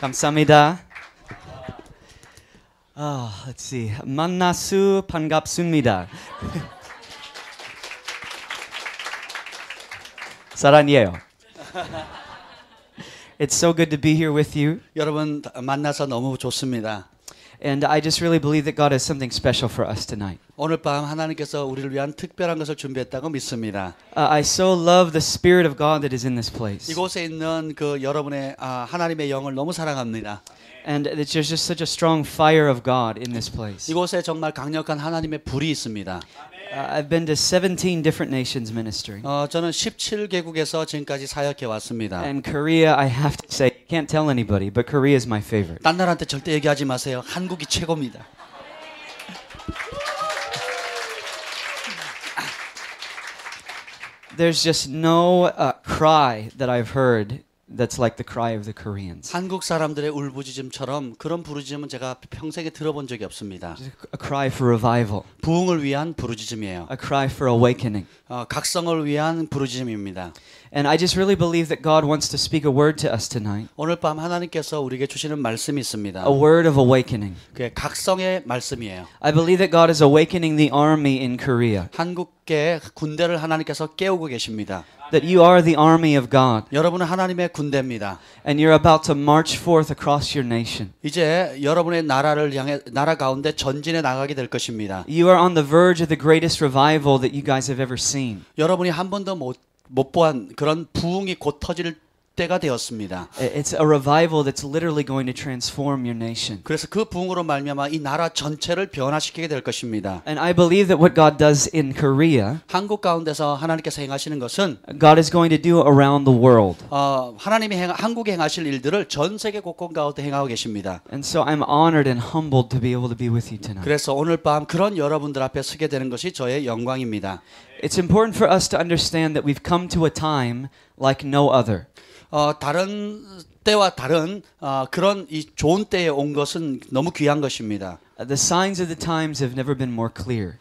감사합니다. Let's see. 만나수 반갑습니다. 사랑해요. It's so good to be here with you. 여러분 만나서 너무 좋습니다. And I just really believe that God has something special for us tonight. 오늘 밤 하나님께서 우리를 위한 특별한 것을 준비했다고 믿습니다. I so love the Spirit of God that is in this place. 이곳에 있는 그 여러분의 하나님의 영을 너무 사랑합니다. And there's just such a strong fire of God in this place. 이곳에 정말 강력한 하나님의 불이 있습니다. I've been to 17 different nations ministering. 저는 17개국에서 지금까지 사역해 왔습니다. And Korea, I have to say, can't tell anybody, but Korea is my favorite. 딴 나라한테 절대 얘기하지 마세요. 한국이 최고입니다. There's just no cry that I've heard that's like the cry of the Koreans. 한국 사람들의 울부짖음처럼 그런 부르짖음은 제가 평생에 들어본 적이 없습니다. A cry for revival. 부흥을 위한 부르짖음이에요. A cry for awakening. 각성을 위한 부르짖음입니다. And I just really believe that God wants to speak a word to us tonight. 오늘 밤 하나님께서 우리에게 주시는 말씀이 있습니다. A word of awakening. 그게 각성의 말씀이에요. I believe that God is awakening the army in Korea. 한국의 군대를 하나님께서 깨우고 계십니다. That you are the army of God. 여러분은 하나님의 군대입니다. And you're about to march forth across your nation. 이제 여러분의 나라를 향해 나라 가운데 전진해 나가게 될 것입니다. You are on the verge of the greatest revival that you guys have ever seen. 여러분이 한 번도 못 보한 그런 부흥이 곧 터질 때가 되었습니다. It's a revival that's literally going to transform your nation. 그래서 그 부흥으로 말미암아 이 나라 전체를 변화시키게 될 것입니다. And I believe that what God does in Korea, 한국 가운데서 하나님께서 행하시는 것은 God is going to do around the world. 하나님이 한국에 행하실 일들을 전 세계 곳곳 가운데 행하고 계십니다. And so I'm honored and humbled to be able to be with you tonight. 그래서 오늘 밤 그런 여러분들 앞에 서게 되는 것이 저의 영광입니다. It's important for us to understand that we've come to a time like no other. 다른 때와 다른 그런 이 좋은 때에 온 것은 너무 귀한 것입니다. The signs of the times have never been more clear.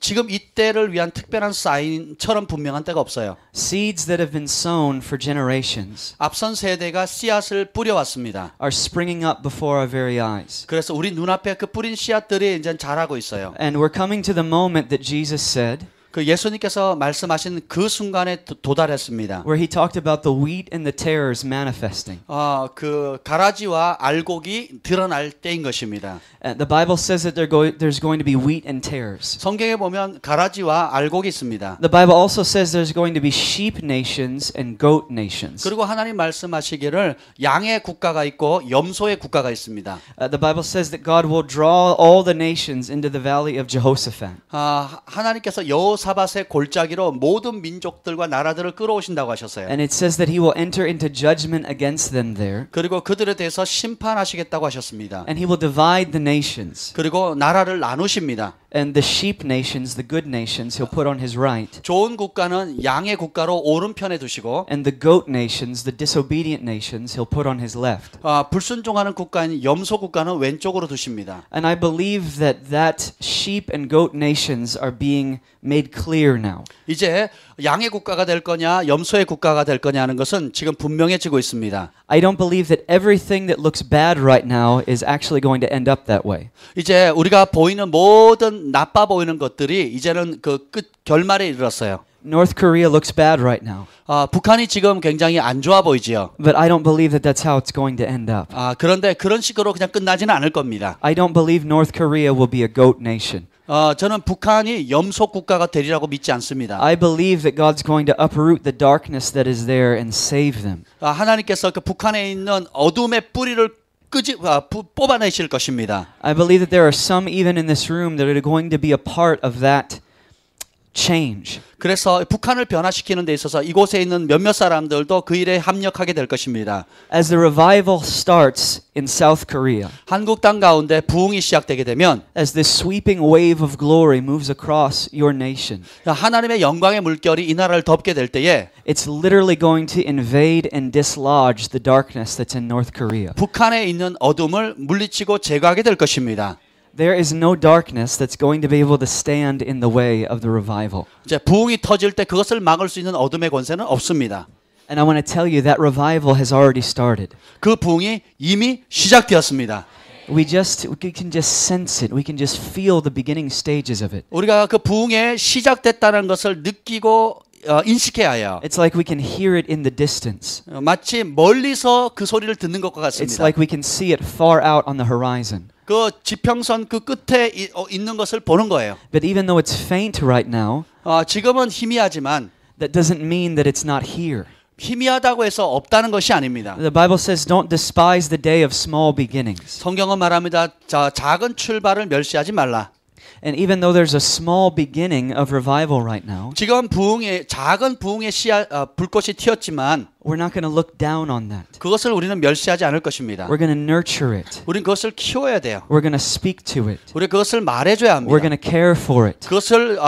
지금 이 때를 위한 특별한 사인처럼 분명한 때가 없어요. Seeds that have been sown for generations 앞선 세대가 씨앗을 뿌려왔습니다. are springing up before our very eyes. 그래서 우리 눈앞에 그 뿌린 씨앗들이 이제 자라고 있어요. And we're coming to the moment that Jesus said, 그 예수님께서 말씀하신 그 순간에 도달했습니다. where he talked about the wheat and the tares manifesting. 그 가라지와 알곡이 드러날 때인 것입니다. The Bible says that there's going to be wheat and tares. 성경에 보면 가라지와 알곡이 있습니다. The Bible also says there's going to be sheep nations and goat nations. 그리고 하나님 말씀하시기를 양의 국가가 있고 염소의 국가가 있습니다. The Bible says that God will draw all the nations into the valley of Jehoshaphat. 하나님께서 여호사밧의 골짜기로 모든 민족들과 나라들을 끌어오신다고 하셨어요. And it says that he will enter into judgment against them there. 그리고 그들에 대해서 심판하시겠다고 하셨습니다. And he will divide the nations. 그리고 나라를 나누십니다. And the sheep nations, the good nations, he'll put on his right. 좋은 국가는 양의 국가로 오른편에 두시고 And the goat nations, the disobedient nations, he'll put on his left. 불순종하는 국가인 염소 국가는 왼쪽으로 두십니다. And I believe that sheep and goat nations are being made clear now. 이제 양의 국가가 될 거냐 염소의 국가가 될 거냐 하는 것은 지금 분명해지고 있습니다. I don't believe that everything that looks bad right now is actually going to end up that way. 이제 우리가 보이는 모든 나빠 보이는 것들이 이제는 그 끝 결말에 이르렀어요. North Korea looks bad right now. 북한이 지금 굉장히 안 좋아 보이지요. But I don't believe that that's how it's going to end up. 그런데 그런 식으로 그냥 끝나지는 않을 겁니다. I don't believe North Korea will be a goat nation. 저는 북한이 염소 국가가 되리라고 믿지 않습니다. I believe that God's going to uproot the darkness that is there and save them. 하나님께서 그 북한에 있는 어둠의 뿌리를 뽑아내실 것입니다. I believe that there are some even in this room that are going to be a part of that change. 그래서 북한을 변화시키는 데 있어서 이곳에 있는 몇몇 사람들도 그 일에 합력하게 될 것입니다. As the revival starts in South Korea, 한국 땅 가운데 부흥이 시작되게 되면 as this sweeping wave of glory moves across your nation, 하나님의 영광의 물결이 이 나라를 덮게 될 때에 it's literally going to invade and dislodge the darkness that's in North Korea. 북한에 있는 어둠을 물리치고 제거하게 될 것입니다. There is no darkness that's going to be able to stand in the way of the revival. 이제 부흥이 터질 때 그것을 막을 수 있는 어둠의 권세는 없습니다. And I want to tell you that revival has already started. 그 부흥이 이미 시작되었습니다. We can just sense it. We can just feel the beginning stages of it. 우리가 그 부흥에 시작됐다는 것을 느끼고 인식해야 해요. It's like we can hear it in the distance. 마치 멀리서 그 소리를 듣는 것과 It's 같습니다. like we can see it far out on the horizon. 그 지평선 그 끝에 있는 것을 보는 거예요. But even though it's faint right now, 지금은 희미하지만 that doesn't mean that it's not here. 희미하다고 해서 없다는 것이 아닙니다. The Bible says, "Don't despise the day of small beginnings." 성경은 말합니다. 작은 출발을 멸시하지 말라. And even though there's a small beginning of revival right now, 지금 작은 부흥의 불꽃이 튀었지만 we're not going to look down on that. 그것을 우리는 멸시하지 않을 것입니다. We're going to nurture it. 우리는 그것을 키워야 돼요. We're going to speak to it. 우리 그것을 말해줘야 합니다. We're going to care for it. 그것을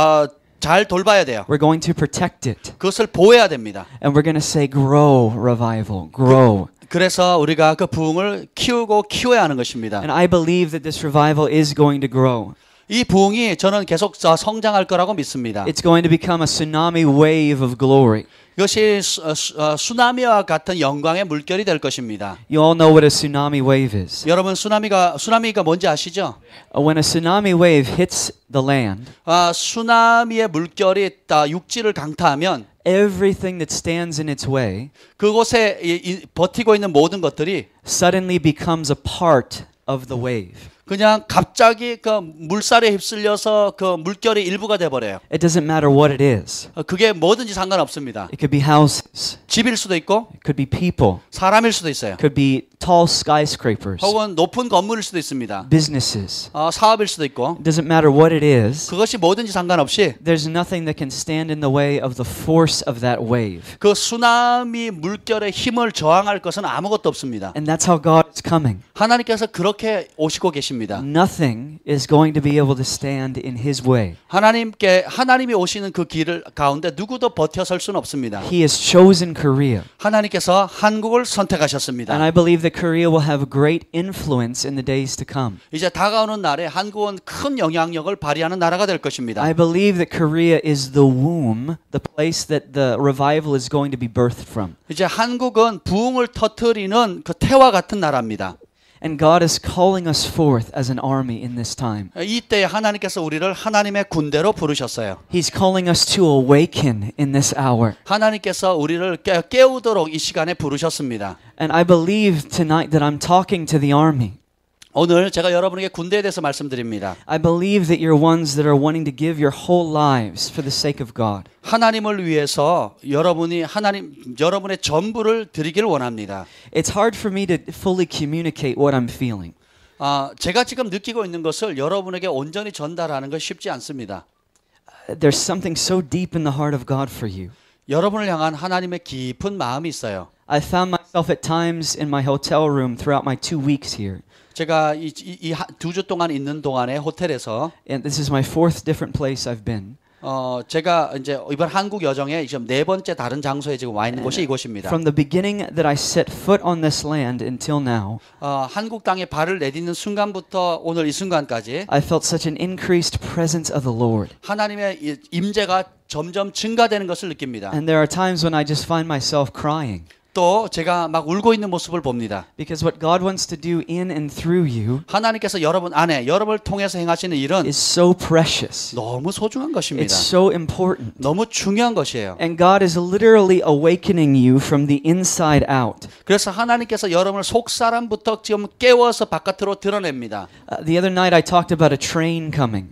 잘 돌봐야 돼요. We're going to protect it. 그것을 보호해야 됩니다. And we're going to say, grow, revival, grow. 그래서 우리가 그 부흥을 키워야 하는 것입니다. And I believe that this revival is going to grow. 이 부흥이 저는 계속 성장할 거라고 믿습니다. It's going to become a tsunami wave of glory. 이것이 수나미와 같은 영광의 물결이 될 것입니다. You all know what a tsunami wave is. 여러분 수나미가 뭔지 아시죠? When a tsunami wave hits the land, 수나미의 물결이 육지를 강타하면 everything that stands in its way 그곳에 버티고 있는 모든 것들이 suddenly becomes a part of the wave. 그냥 갑자기 그 물살에 휩쓸려서 그 물결의 일부가 돼 버려요. It doesn't matter what it is. 그게 뭐든지 상관없습니다. It could be houses. 집일 수도 있고 It could be people. 사람일 수도 있어요. It could be tall skyscrapers. 혹은 높은 건물일 수도 있습니다. Businesses. 사업일 수도 있고 It doesn't matter what it is. 그것이 뭐든지 상관없이 There's nothing that can stand in the way of the force of that wave. 그 수나미 물결의 힘을 저항할 것은 아무것도 없습니다. And that's how God is coming. 하나님께서 그렇게 오시고 계십니다. Nothing is going to be able to stand in His way. 하나님이 오시는 그 길을 가운데 누구도 버텨설 수는 없습니다. He has chosen Korea. 하나님께서 한국을 선택하셨습니다. And I believe that Korea will have great influence in the days to come. 이제 다가오는 날에 한국은 큰 영향력을 발휘하는 나라가 될 것입니다. I believe that Korea is the womb, the place that the revival is going to be birthed from. 이제 한국은 부흥을 터뜨리는 그 태와 같은 나라입니다. And God is calling us forth as an army in this time. 이때 하나님께서 우리를 하나님의 군대로 부르셨어요. He's calling us to awaken in this hour. 하나님께서 우리를 깨우도록 이 시간에 부르셨습니다. And I believe tonight that I'm talking to the army. 오늘 제가 여러분에게 군대에 대해서 말씀드립니다. I believe that you're ones that are wanting to give your whole lives for the sake of God. 하나님을 위해서 여러분의 전부를 드리기를 원합니다. It's hard for me to fully communicate what I'm feeling. 제가 지금 느끼고 있는 것을 여러분에게 온전히 전달하는 건 쉽지 않습니다. There's something so deep in the heart of God for you. 여러분을 향한 하나님의 깊은 마음이 있어요. I found myself at times in my hotel room throughout my 2 weeks here. 제가 이 2주 동안 있는 동안에 호텔에서 And this is my 4th different place I've been. 제가 이제 이번 한국 여정에 지금 4번째 다른 장소에 지금 와 있는 곳이 이곳입니다. From the beginning that I set foot on this land until now, 한국 땅에 발을 내딛는 순간부터 오늘 이 순간까지 I felt such an increased presence of the Lord. 하나님의 임재가 점점 증가되는 것을 느낍니다. And there are times when I just find myself crying. 또 제가 막 울고 있는 모습을 봅니다. Because what God wants to do in and through you 하나님께서 여러분 안에 여러분을 통해서 행하시는 일은 is so precious. 너무 소중한 것입니다. It's so important. 너무 중요한 것이에요. And God is literally awakening you from the inside out. 그래서 하나님께서 여러분을 속사람부터 지금 깨워서 바깥으로 드러냅니다. The other night I talked about a train coming.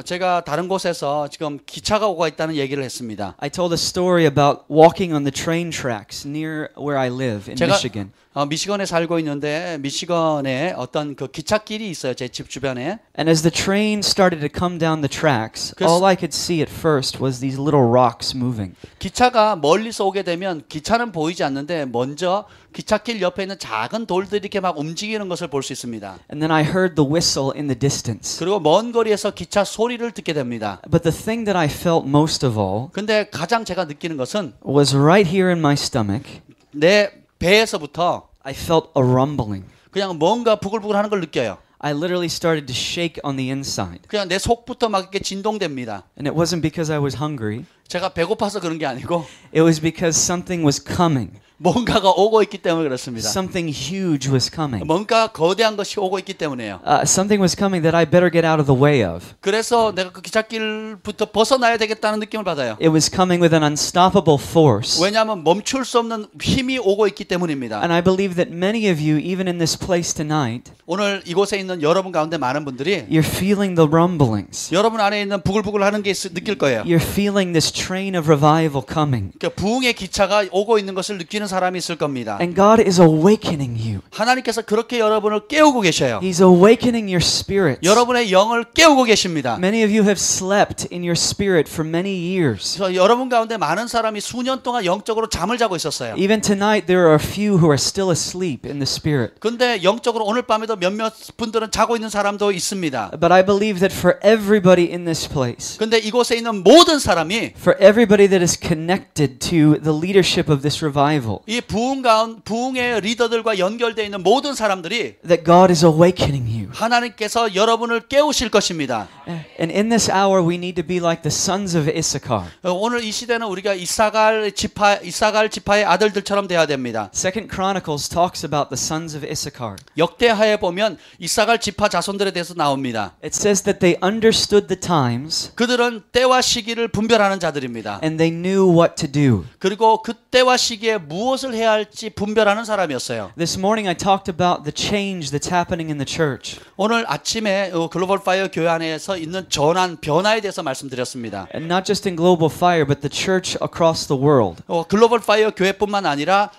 제가 다른 곳에서 지금 기차가 오고 있다는 얘기를 했습니다. I told a story about walking on the train tracks near where I live in Michigan. 미시건에 살고 있는데 미시건에 어떤 그 기찻길이 있어요. 제 집 주변에. And as the train started to come down the tracks, all I could see at first was these little rocks moving. 기차가 멀리서 오게 되면 기차는 보이지 않는데 먼저 기찻길 옆에 있는 작은 돌들이 이렇게 막 움직이는 것을 볼 수 있습니다. And then I heard the whistle in the distance. 그리고 먼 거리에서 기차 소리를 듣게 됩니다. But the thing that I felt most of all 근데 가장 제가 느끼는 것은 was right here in my stomach. 내 배에서부터 I felt a rumbling. 그냥 뭔가 부글부글 하는 걸 느껴요. I literally started to shake on the inside. 그냥 내 속부터 막 이렇게 진동됩니다. And it wasn't because I was hungry. 제가 배고파서 그런 게 아니고 It was because something was coming. 뭔가가 오고 있기 때문에 그렇습니다. Something huge was coming. 뭔가 거대한 것이 오고 있기 때문에요. Something was coming that I better get out of the way of. 그래서 내가 그 기찻길부터 벗어나야 되겠다는 느낌을 받아요. It was coming with an unstoppable force. 왜냐하면 멈출 수 없는 힘이 오고 있기 때문입니다. And I believe that many of you, even in this place tonight, 오늘 이곳에 있는 여러분 가운데 많은 분들이 you're feeling the rumblings. 여러분 안에 있는 부글부글 하는 게 느낄 거예요. You're feeling this train of revival coming. 그러니까 부흥의 기차가 오고 있는 것을 느끼는 사람이 있을 겁니다. And God is awakening you. 하나님께서 그렇게 여러분을 깨우고 계셔요. He's awakening your spirits. 여러분의 영을 깨우고 계십니다. Many of you have slept in your spirit for many years. 그래서 여러분 가운데 많은 사람이 수년 동안 영적으로 잠을 자고 있었어요. Even tonight, there are a few who are still asleep in the spirit. 근데 영적으로 오늘 밤에도 몇몇 분들은 자고 있는 사람도 있습니다. But I believe that for everybody in this place, 근데 이곳에 있는 모든 사람이 for everybody that is connected to the leadership of this revival, 이 부흥의 리더들과 연결되어 있는 모든 사람들이 that God is awakening you. 하나님께서 여러분을 깨우실 것입니다. And in this hour, we need to be like the sons of Issachar. 오늘 이 시대는 우리가 이사갈 지파의 아들들처럼 돼야 됩니다. Second Chronicles talks about the sons of Issachar. 역대하에 보면 이사갈 지파 자손들에 대해서 나옵니다. It says that they understood the times 그들은 때와 시기를 분별하는 자들입니다. and they knew what to do. 그리고 그 때와 시기에 무엇을 해야 할지 분별하는 사람이었어요. This morning I talked about the change that's happening in the church. 오늘 아침에 글로벌 파이어 교회 안에서 있는 변화에 대해서 말씀드렸습니다. And not just in Global Fire, but the church across the world. 글로벌 파이어 교회뿐만 아니라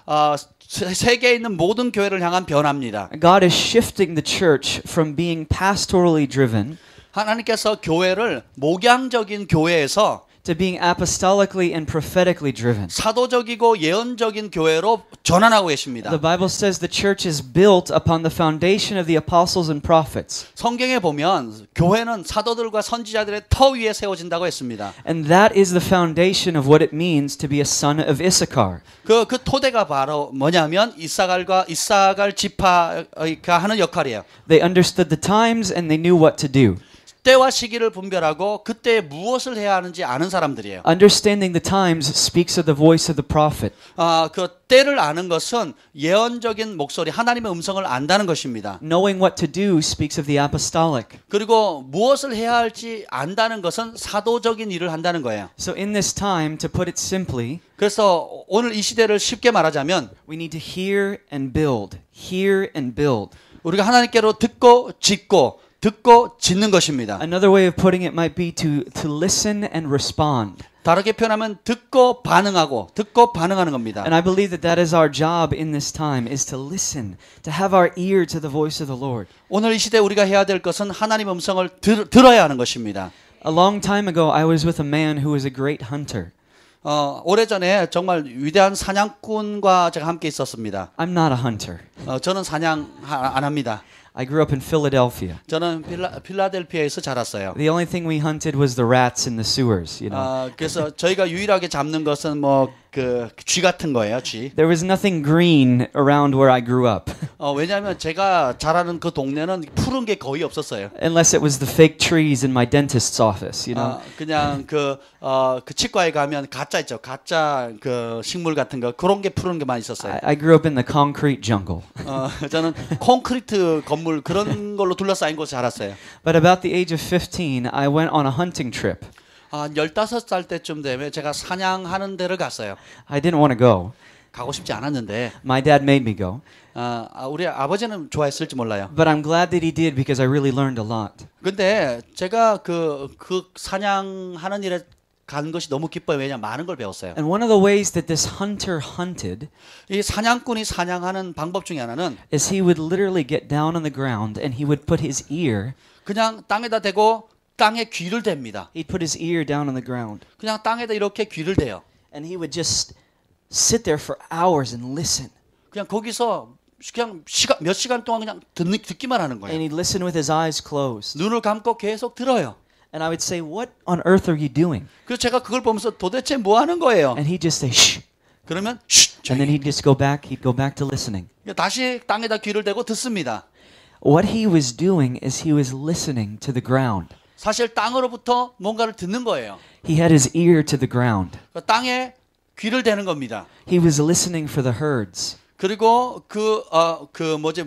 세계에 있는 모든 교회를 향한 변화입니다. God is shifting the church from being pastorally driven 하나님께서 교회를 목양적인 교회에서 to being apostolically and prophetically driven. 사도적이고 예언적인 교회로 전환하고 계십니다. The Bible says the church is built upon the foundation of the apostles and prophets. 성경에 보면 교회는 사도들과 선지자들의 터 위에 세워진다고 했습니다. And that is the foundation of what it means to be a son of Issachar. 그 토대가 바로 뭐냐면 이사갈 지파가 하는 역할이에요. They understood the times and they knew what to do. 때와 시기를 분별하고 그때 무엇을 해야 하는지 아는 사람들이에요. Understanding the times speaks of the voice of the prophet. 그 때를 아는 것은 예언적인 목소리, 하나님의 음성을 안다는 것입니다. Knowing what to do speaks of the apostolic. 그리고 무엇을 해야 할지 안다는 것은 사도적인 일을 한다는 거예요. So in this time, to put it simply, 그래서 오늘 이 시대를 쉽게 말하자면 we need to hear and build. Hear and build. 우리가 하나님께로 듣고 짓는 것입니다. Another way of putting it might be to listen and respond. 다르게 표현하면 듣고 반응하는 겁니다. And I believe that that is our job in this time, is to listen, to have our ear to the voice of the Lord. 오늘 이 시대에 우리가 해야 될 것은 하나님의 음성을 들어야 하는 것입니다. A long time ago, I was with a man who was a great hunter. 오래전에 정말 위대한 사냥꾼과 제가 함께 있었습니다. I'm not a hunter. 저는 사냥 안 합니다. I grew up in Philadelphia. 저는 필라델피아에서 자랐어요. The only thing we hunted was the rats in the sewers, you know. 그래서 저희가 유일하게 잡는 것은 쥐 같은 거예요, 쥐. There was nothing green around where I grew up. 왜냐하면 제가 자라는 그 동네는 푸른 게 거의 없었어요. Unless it was the fake trees in my dentist's office, you know. 그냥 그 치과에 가면 가짜 있죠. 가짜 그 식물 같은 거 그런 게 푸른 게만 있었어요. I grew up in the concrete jungle. 저는 콘크리트 건물 그런 걸로 둘러싸인 곳에 자랐어요. But about the age of 15, I went on a hunting trip. 15살 때쯤 되면 제가 사냥하는 데를 갔어요. I didn't want to go. 가고 싶지 않았는데 My dad made me go. 우리 아버지는 좋아했을지 몰라요. But I'm glad that he did because I really learned a lot. 근데 제가 그 사냥하는 일에 간 것이 너무 기뻐요. 왜냐 많은 걸 배웠어요. And one of the ways that this hunter hunted 이 사냥꾼이 사냥하는 방법 중에 하나는 is he would literally get down on the ground and he would put his ear 그냥 땅에다 대고 땅에 귀를 댑니다. He'd put his ear down on the ground. 그냥 땅에다 이렇게 귀를 대요. And he would just sit there for hours and listen. 그냥 거기서 그냥 몇 시간 동안 그냥 듣기만 하는 거예요. And he'd listen with his eyes closed. 눈을 감고 계속 들어요. And I would say, "What on earth are you doing?" 그래서 제가 그걸 보면서 도대체 뭐 하는 거예요? And he'd just say, "Shh." 그러면 And then he'd just go back. He'd go back to listening. 다시 땅에다 귀를 대고 듣습니다. What he was doing is he was listening to the ground. 사실 땅으로부터 뭔가를 듣는 거예요. He had his ear to the ground. 땅에 귀를 대는 겁니다. He was listening for the herds. 그리고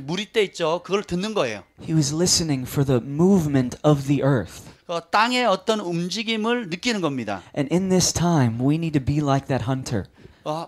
무리 떼 있죠. 그걸 듣는 거예요. He was listening for the movement of the earth. 땅의 어떤 움직임을 느끼는 겁니다. And in this time, we need to be like that hunter.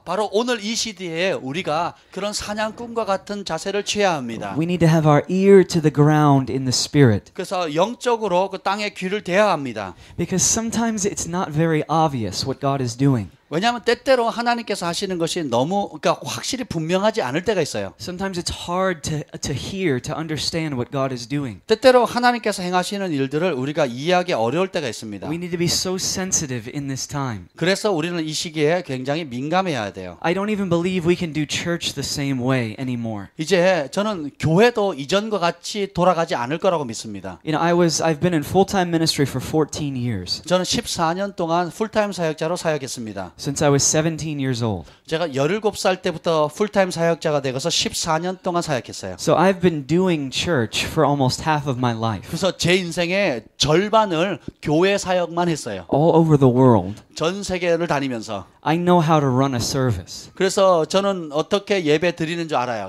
바로 오늘 이 시대에 우리가 그런 사냥꾼과 같은 자세를 취해야 합니다. We need to have our ear to the ground in the spirit. 그래서 영적으로 그 땅에 귀를 대야 합니다. Because sometimes it's not very obvious what God is doing. 왜냐하면 때때로 하나님께서 하시는 것이 너무 그러니까 확실히 분명하지 않을 때가 있어요. Sometimes it's hard to hear, to understand what God is doing. 때때로 하나님께서 행하시는 일들을 우리가 이해하기 어려울 때가 있습니다. We need to be so sensitive in this time. 그래서 우리는 이 시기에 굉장히 민감해야 돼요. I don't even believe we can do church the same way anymore. 이제 저는 교회도 이전과 같이 돌아가지 않을 거라고 믿습니다. You know, I've been in full-time ministry for 14 years. 저는 14년 동안 풀타임 사역자로 사역했습니다. Since I was 17 years old. 제가 17살 때부터 풀타임 사역자가 되어서 14년 동안 사역했어요. So I've been doing church for almost half of my life. 그래서 제 인생의 절반을 교회 사역만 했어요. All over the world. 전 세계를 다니면서. I know how to run a service. 그래서 저는 어떻게 예배 드리는 줄 알아요.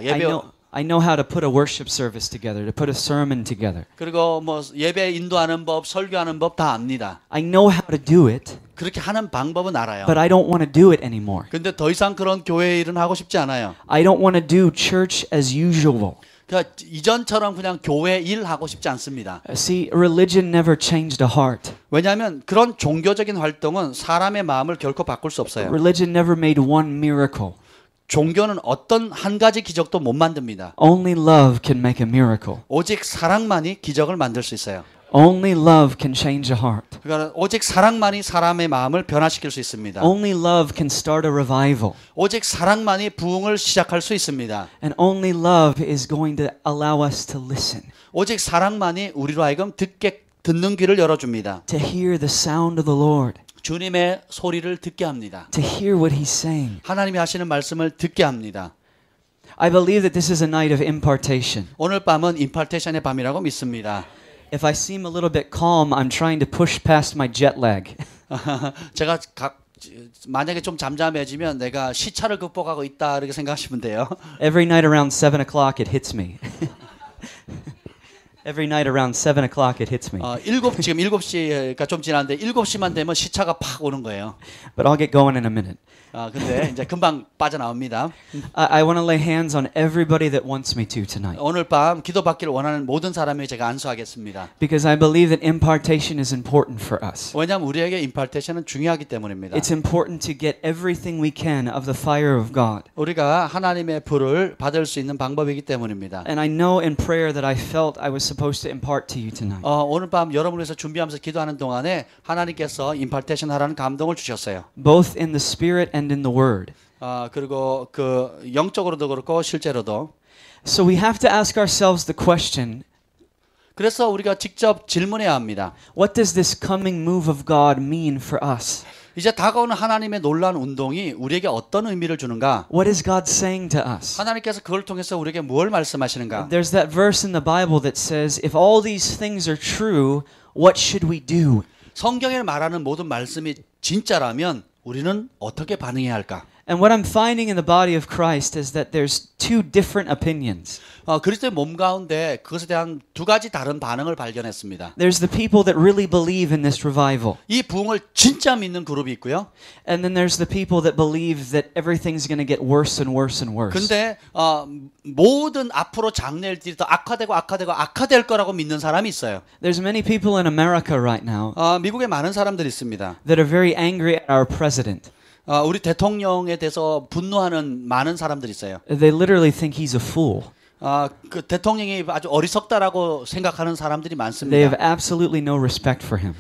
I know how to put a worship service together, to put a sermon together. 그리고 뭐 예배 인도하는 법, 설교하는 법 다 압니다. I know how to do it. 그렇게 하는 방법은 알아요. But I don't want to do it anymore. 근데 더 이상 그런 교회 일은 하고 싶지 않아요. I don't want to do church as usual. 그러니까 이전처럼 그냥 교회 일 하고 싶지 않습니다. See, religion never changed a heart. 왜냐하면 그런 종교적인 활동은 사람의 마음을 결코 바꿀 수 없어요. Religion never made one miracle. 종교는 어떤 한 가지 기적도 못 만듭니다. Only love can make a miracle. 오직 사랑만이 기적을 만들 수 있어요. Only love can change a heart. 그러니까 오직 사랑만이 사람의 마음을 변화시킬 수 있습니다. Only love can start a revival. 오직 사랑만이 부흥을 시작할 수 있습니다. And only love is going to allow us to listen. 오직 사랑만이 우리로 하여금 듣는 귀를 열어줍니다. To hear the sound of the Lord. 주님의 소리를 듣게 합니다. To hear what He's saying. 하나님이 하시는 말씀을 듣게 합니다. I believe that this is a night of impartation. 오늘 밤은 임파테이션의 밤이라고 믿습니다. If I seem a little bit calm, I'm trying to push past my jet lag. 제가 만약에 좀 잠잠해지면 내가 시차를 극복하고 있다 이렇게 생각하시면 돼요. Every night around 7 o'clock it hits me. Every night around 7 o'clock it hits me. 지금 7시가 좀 지났는데 7시만 되면 시차가 팍 오는 거예요. But I'll get going in a minute. 근데 이제 금방 빠져나옵니다. I want to lay hands on everybody that wants me to tonight. 오늘 밤 기도받기를 원하는 모든 사람에게 제가 안수하겠습니다. Because I believe that impartation is important for us. 왜냐하면 우리에게 임파테이션은 중요하기 때문입니다. It's important to get everything we can of the fire of God. 우리가 하나님의 불을 받을 수 있는 방법이기 때문입니다. And I know in prayer that I felt I was supposed to impart to you tonight. 오늘 밤 여러분을 위해서 준비하면서 기도하는 동안에 하나님께서 임파테이션 하라는 감동을 주셨어요. Both in the spirit and in the word. 그리고 그 영적으로도 그렇고 실제로도. So we have to ask ourselves the question. 그래서 우리가 직접 질문해야 합니다. What does this coming move of God mean for us? 이제 다가오는 하나님의 놀라운 운동이 우리에게 어떤 의미를 주는가? What is God saying to us? 하나님께서 그걸 통해서 우리에게 뭘 말씀하시는가? There's that verse in the Bible that says, if all these things are true, what should we do? 성경에 말하는 모든 말씀이 진짜라면 우리는 어떻게 반응해야 할까? And what I'm finding in the body of Christ is that there's two different opinions. 그리스도의 몸 가운데 그것에 대한 두 가지 다른 반응을 발견했습니다. There's the people that really believe in this revival. 이 부흥을 진짜 믿는 그룹이 있고요. And then there's the people that believe that everything's going to get worse and worse and worse. 근데 모든 앞으로 장래일들이 더 악화될 거라고 믿는 사람이 있어요. There's many people in America right now 미국에 많은 사람들이 있습니다. that are very angry at our president. 우리 대통령에 대해서 분노하는 많은 사람들이 있어요. They literally think he's a fool. 그 대통령이 아주 어리석다라고 생각하는 사람들이 많습니다. They have absolutely no respect for him.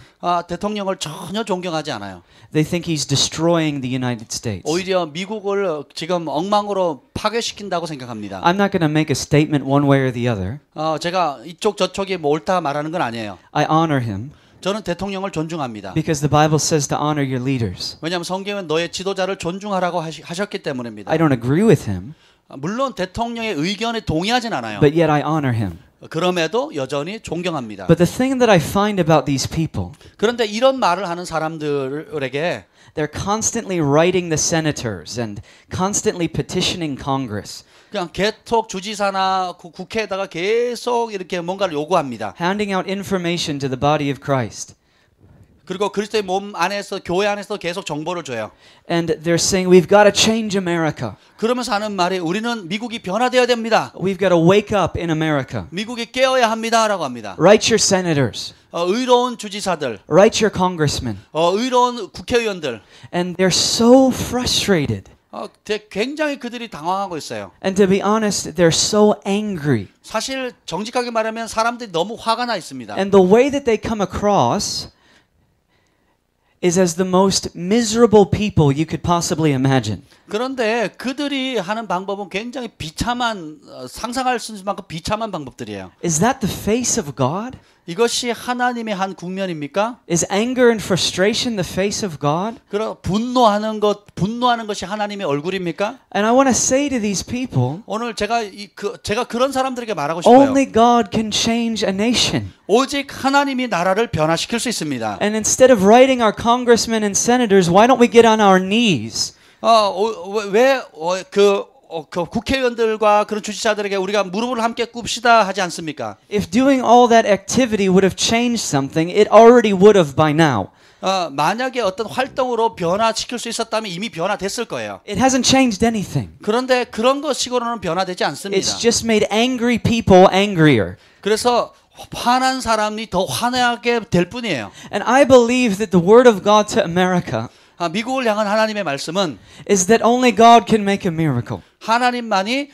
대통령을 전혀 존경하지 않아요. They think he's destroying the United States. 오히려 미국을 지금 엉망으로 파괴시킨다고 생각합니다. I'm not going to make a statement one way or the other. 제가 이쪽 저쪽이 뭐 옳다 말하는 건 아니에요. I honor him. 저는 대통령을 존중합니다. Because the Bible says to honor your leaders. 왜냐하면 성경은 너의 지도자를 존중하라고 하셨기 때문입니다. I don't agree with him. 물론 대통령의 의견에 동의하진 않아요. But yet I honor him. 그럼에도 여전히 존경합니다. But the thing that I find about these people, 그런데 이런 말을 하는 사람들에게 they're constantly writing the senators and constantly petitioning Congress, 그냥 계속 주지사나 국회에다가 계속 이렇게 뭔가를 요구합니다. handing out information to the body of Christ. 그리고 그리스도의 몸 안에서 교회 안에서 계속 정보를 줘요. And they're saying we've got to change America. 그러면서 하는 말이 우리는 미국이 변화되어야 됩니다. We've got to wake up in America. 미국이 깨어야 합니다라고 합니다. Write your senators. 의로운 주지사들, Write your congressmen. 의로운 국회의원들. And they're so frustrated. 굉장히 그들이 당황하고 있어요. And to be honest, they're so angry. 사실 정직하게 말하면 사람들이 너무 화가 나 있습니다. And the way that they come across is as the most miserable people you could possibly imagine. 그런데 그들이 하는 방법은 굉장히 비참한 상상할 수 있을 만큼 비참한 방법들이에요. Is that the face of God? 이것이 하나님의 한 국면입니까? Is anger and frustration the face of God? 그럼 분노하는 것이 하나님의 얼굴입니까? And I want to say to these people, 오늘 제가 그런 사람들에게 말하고 싶어요. only God can change a nation. 오직 하나님이 나라를 변화시킬 수 있습니다. And instead of writing our congressmen and senators, why don't we get on our knees? 그 국회의원들과 그런 주지사들에게 우리가 무릎을 함께 꿇읍시다 하지 않습니까? If doing all that activity would have changed something, it already would have by now. 만약에 어떤 활동으로 변화시킬 수 있었다면 이미 변화됐을 거예요. It hasn't changed anything. 그런데 그런 것식으로는 변화되지 않습니다. It's just made angry people angrier. 그래서 화난 사람이 더 화나게 될 뿐이에요. And I believe that the word of God to America 미국을 향한 하나님의 말씀은 is that only God can make a miracle. 하나님만이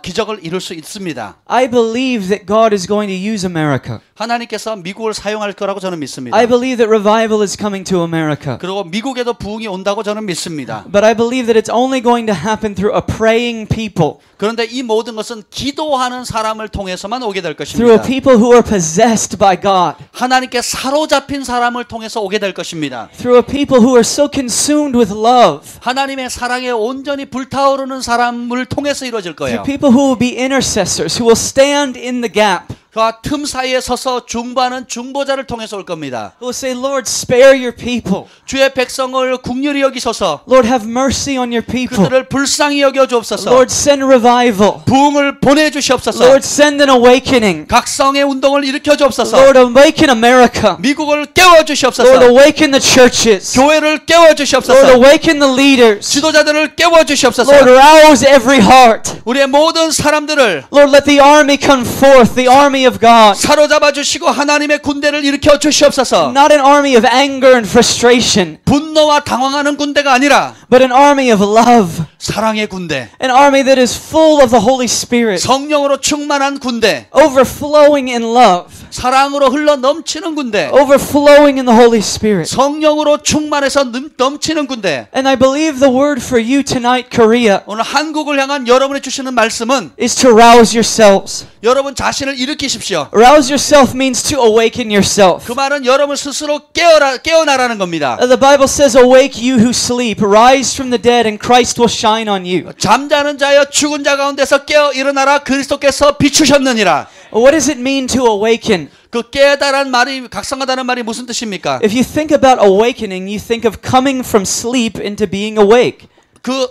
기적을 이룰 수 있습니다. I believe that God is going to use America. 하나님께서 미국을 사용할 거라고 저는 믿습니다. I believe that revival is coming to America. 그리고 미국에도 부흥이 온다고 저는 믿습니다. But I believe that it's only going to happen through a praying people. 그런데 이 모든 것은 기도하는 사람을 통해서만 오게 될 Through a 것입니다. people who are possessed by God. 하나님께 사로잡힌 사람을 통해서 오게 될 것입니다. Through a people who are so consumed with love. 하나님의 사랑에 온전히 불타오르는 사람을 통해서 이루어질 거예요. Through people who will be intercessors, who will stand in the gap. 그 틈 사이에 서서 중보하는 중보자를 통해서 올 겁니다. Who will say, Lord, spare your people. 주의 백성을 긍휼히 여기소서. Lord, have mercy on your people. 그들을 불쌍히 여겨 주옵소서. Lord, send revival. 부흥을 보내 주시옵소서. Lord, send an awakening. 각성의 운동을 일으켜 주옵소서. Lord, awaken America. 미국을 깨워 주시옵소서. Lord, awaken the churches. 교회를 깨워 Lord, 주시옵소서. awaken the leaders. 지도자들을 깨워 주시옵소서. Lord, rouse every heart. 우리의 모든 사람들을 Lord, let the army come forth, the army of God. 사로잡아 주시고 하나님의 군대를 일으켜 주시옵소서. Not an army of anger and frustration, 분노와 당황하는 군대가 아니라 but an army of love. 사랑의 군대, An army that is full of the Holy Spirit, 성령으로 충만한 군대, overflowing in love, 사랑으로 흘러 넘치는 군대, overflowing in the Holy Spirit. 성령으로 충만해서 넘치는 군대. And I believe the word for you tonight, Korea, 오늘 한국을 향한 여러분이 주시는 말씀은 is to rouse yourselves. 여러분 자신을 일으키십시오. Rouse yourself means to awaken yourself. 그 말은 여러분 스스로 깨어나라는 겁니다. The Bible says, awake you who sleep, rise from the dead, and Christ will shine on you. 잠자는 자여 죽은 자 가운데서 깨어 일어나라 그리스도께서 비추셨느니라. What does it mean to awaken? 그 깨달은 말이 각성하다는 말이 무슨 뜻입니까? If you think about awakening, you think of coming from sleep into being awake. 그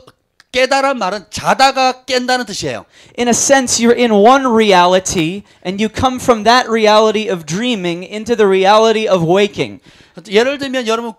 깨달은 말은 자다가 깬다는 뜻이에요. In a sense, you're in one reality, and you come from that reality of dreaming into the reality of waking. 예를 들면 여러분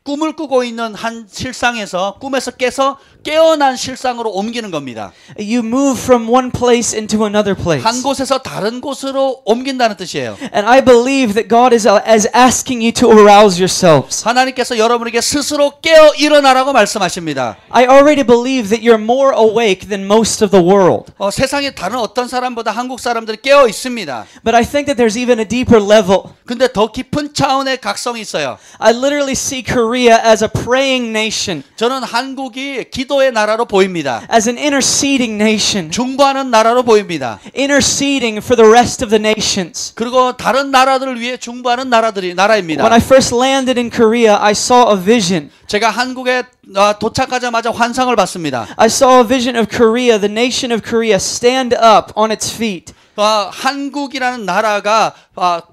꿈을 꾸고 있는 한 실상에서 꿈에서 깨서 깨어난 실상으로 옮기는 겁니다. You move from one place into another place. 한 곳에서 다른 곳으로 옮긴다는 뜻이에요. And I believe that God is asking you to arouse yourselves. 하나님께서 여러분에게 스스로 깨어 일어나라고 말씀하십니다. I already believe that you're more awake than most of the world. 세상에 다른 어떤 사람보다 한국 사람들이 깨어 있습니다. But I think that there's even a deeper level. 근데 더 깊은 차원의 각성이 있어요. I literally see Korea as a praying nation. 저는 한국이 기도의 나라로 보입니다. As an interceding nation. 중보하는 나라로 보입니다. Interceding for the rest of the nations. 그리고 다른 나라들을 위해 중보하는 나라입니다. When I first landed in Korea, I saw a vision. 제가 한국에 도착하자마자 환상을 봤습니다. I saw a vision of Korea, the nation of Korea, stand up on its feet. 한국이라는 나라가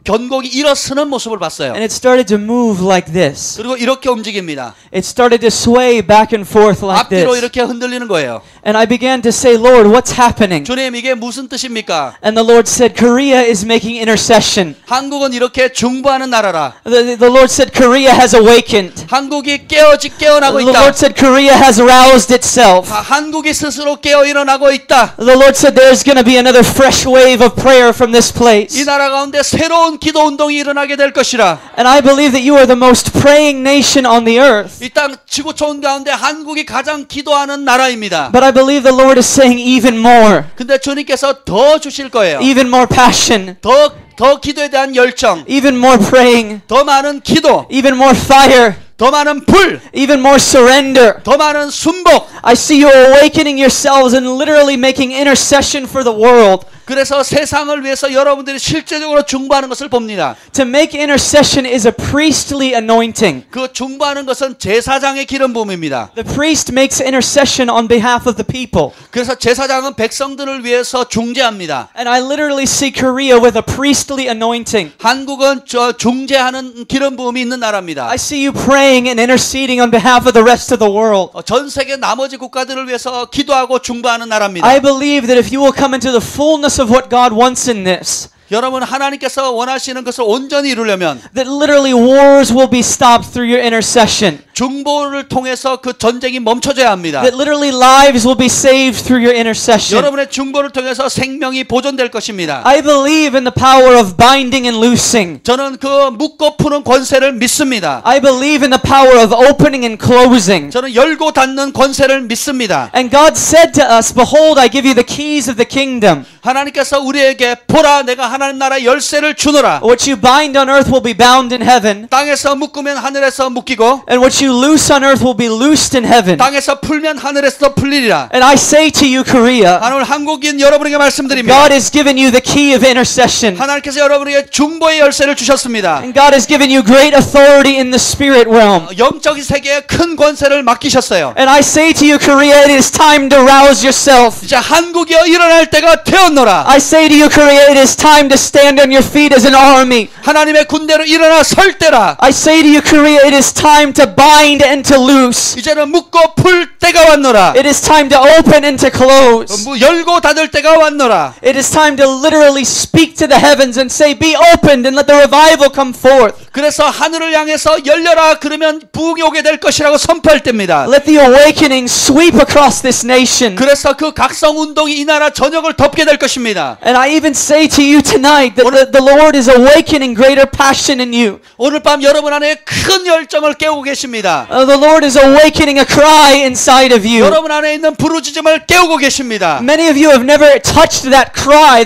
견고히 일어서는 모습을 봤어요. And it started to move like this. 그리고 이렇게 움직입니다. It started to sway back and forth like 앞뒤로 this. 이렇게 흔들리는 거예요. And I began to say, Lord, what's happening? 주님, 이게 무슨 뜻입니까? And the Lord said, Korea is making intercession. 한국은 이렇게 중보하는 나라라. The Lord said, Korea has awakened. 한국이 깨어나고 The 있다. Lord said, Korea has roused itself. 한국이 스스로 깨어 일어나고 있다. The Lord said, there's going to be another fresh wave of prayer from this 이 place. 나라 가운데 새로운 기도 운동이 일어나게 될 것이라. And I believe that you are the most praying nation on the earth. 이 땅 지구촌 가운데 한국이 가장 기도하는 나라입니다. But I believe the Lord is saying even more. 근데 주님께서 더 주실 거예요. Even more passion. 더 기도에 대한 열정, Even more praying. 더 많은 기도, Even more fire. 더 많은 불, Even more surrender. 더 많은 순복. I see you awakening yourselves and literally making intercession for the world. 그래서 세상을 위해서 여러분들이 실제적으로 중보하는 것을 봅니다. To make intercession is a priestly anointing. 그 중보하는 것은 제사장의 기름 부음입니다. The priest makes intercession on behalf of the people. 그래서 제사장은 백성들을 위해서 중재합니다. And I literally see Korea with a priestly anointing. 한국은 중재하는 기름 부음이 있는 나라입니다. I see you praying and interceding on behalf of the rest of the world. 전 세계 나머지 국가들을 위해서 기도하고 중보하는 나라입니다. I believe that if you will come into the fullness of what God wants in this, 여러분 하나님께서 원하시는 것을 온전히 이루려면 that literally wars will be stopped through your intercession. 중보를 통해서 그 전쟁이 멈춰져야 합니다. That literally lives will be saved through your intercession. 여러분의 중보를 통해서 생명이 보존될 것입니다. I believe in the power of binding and loosing. 저는 그 묶고 푸는 권세를 믿습니다. I believe in the power of opening and closing. 저는 열고 닫는 권세를 믿습니다. And God said to us, Behold, I give you the keys of the kingdom. 하나님께서 우리에게 보라 내가 하나님 나라의 열쇠를 주노라. What you bind on earth will be bound in heaven. 땅에서 묶으면 하늘에서 묶이고 And what you loose on earth will be loosed in heaven. 땅에서 풀면 하늘에서 풀리리라. And I say to you, Korea, 오늘 한국인 여러분에게 말씀드립니다. God has given you the key of intercession. 하나님께서 여러분에게 중보의 열쇠를 주셨습니다. And God has given you great authority in the spirit realm. 영적인 세계에 큰 권세를 맡기셨어요. And I say to you, Korea, it is time to rouse yourself. 이제 한국이여 일어날 때가 되었노라. I say to you, Korea, it is time to stand on your feet as an army. 하나님의 군대로 일어나 설 때라. I say to you, Korea, it is time to bind and to loose. 이제는 묶고 풀 때가 왔노라. It is time to open and to close. 열고 닫을 때가 왔노라. It is time to literally speak to the heavens and say, be opened and let the revival come forth. 그래서 하늘을 향해서 열려라 그러면 부흥이 오게 될 것이라고 선포할 때입니다. Let the awakening sweep across this nation. 그래서 그 각성 운동이 이 나라 전역을 덮게 될 것입니다. And I even say to you tonight that the Lord is awakening greater passion in you. 오늘 밤 여러분 안에 큰 열정을 깨우고 계십니다. The Lord is awakening a cry inside of you. 여러분 안에 있는 부르짖음을 깨우고 계십니다. Many of you have never touched that cry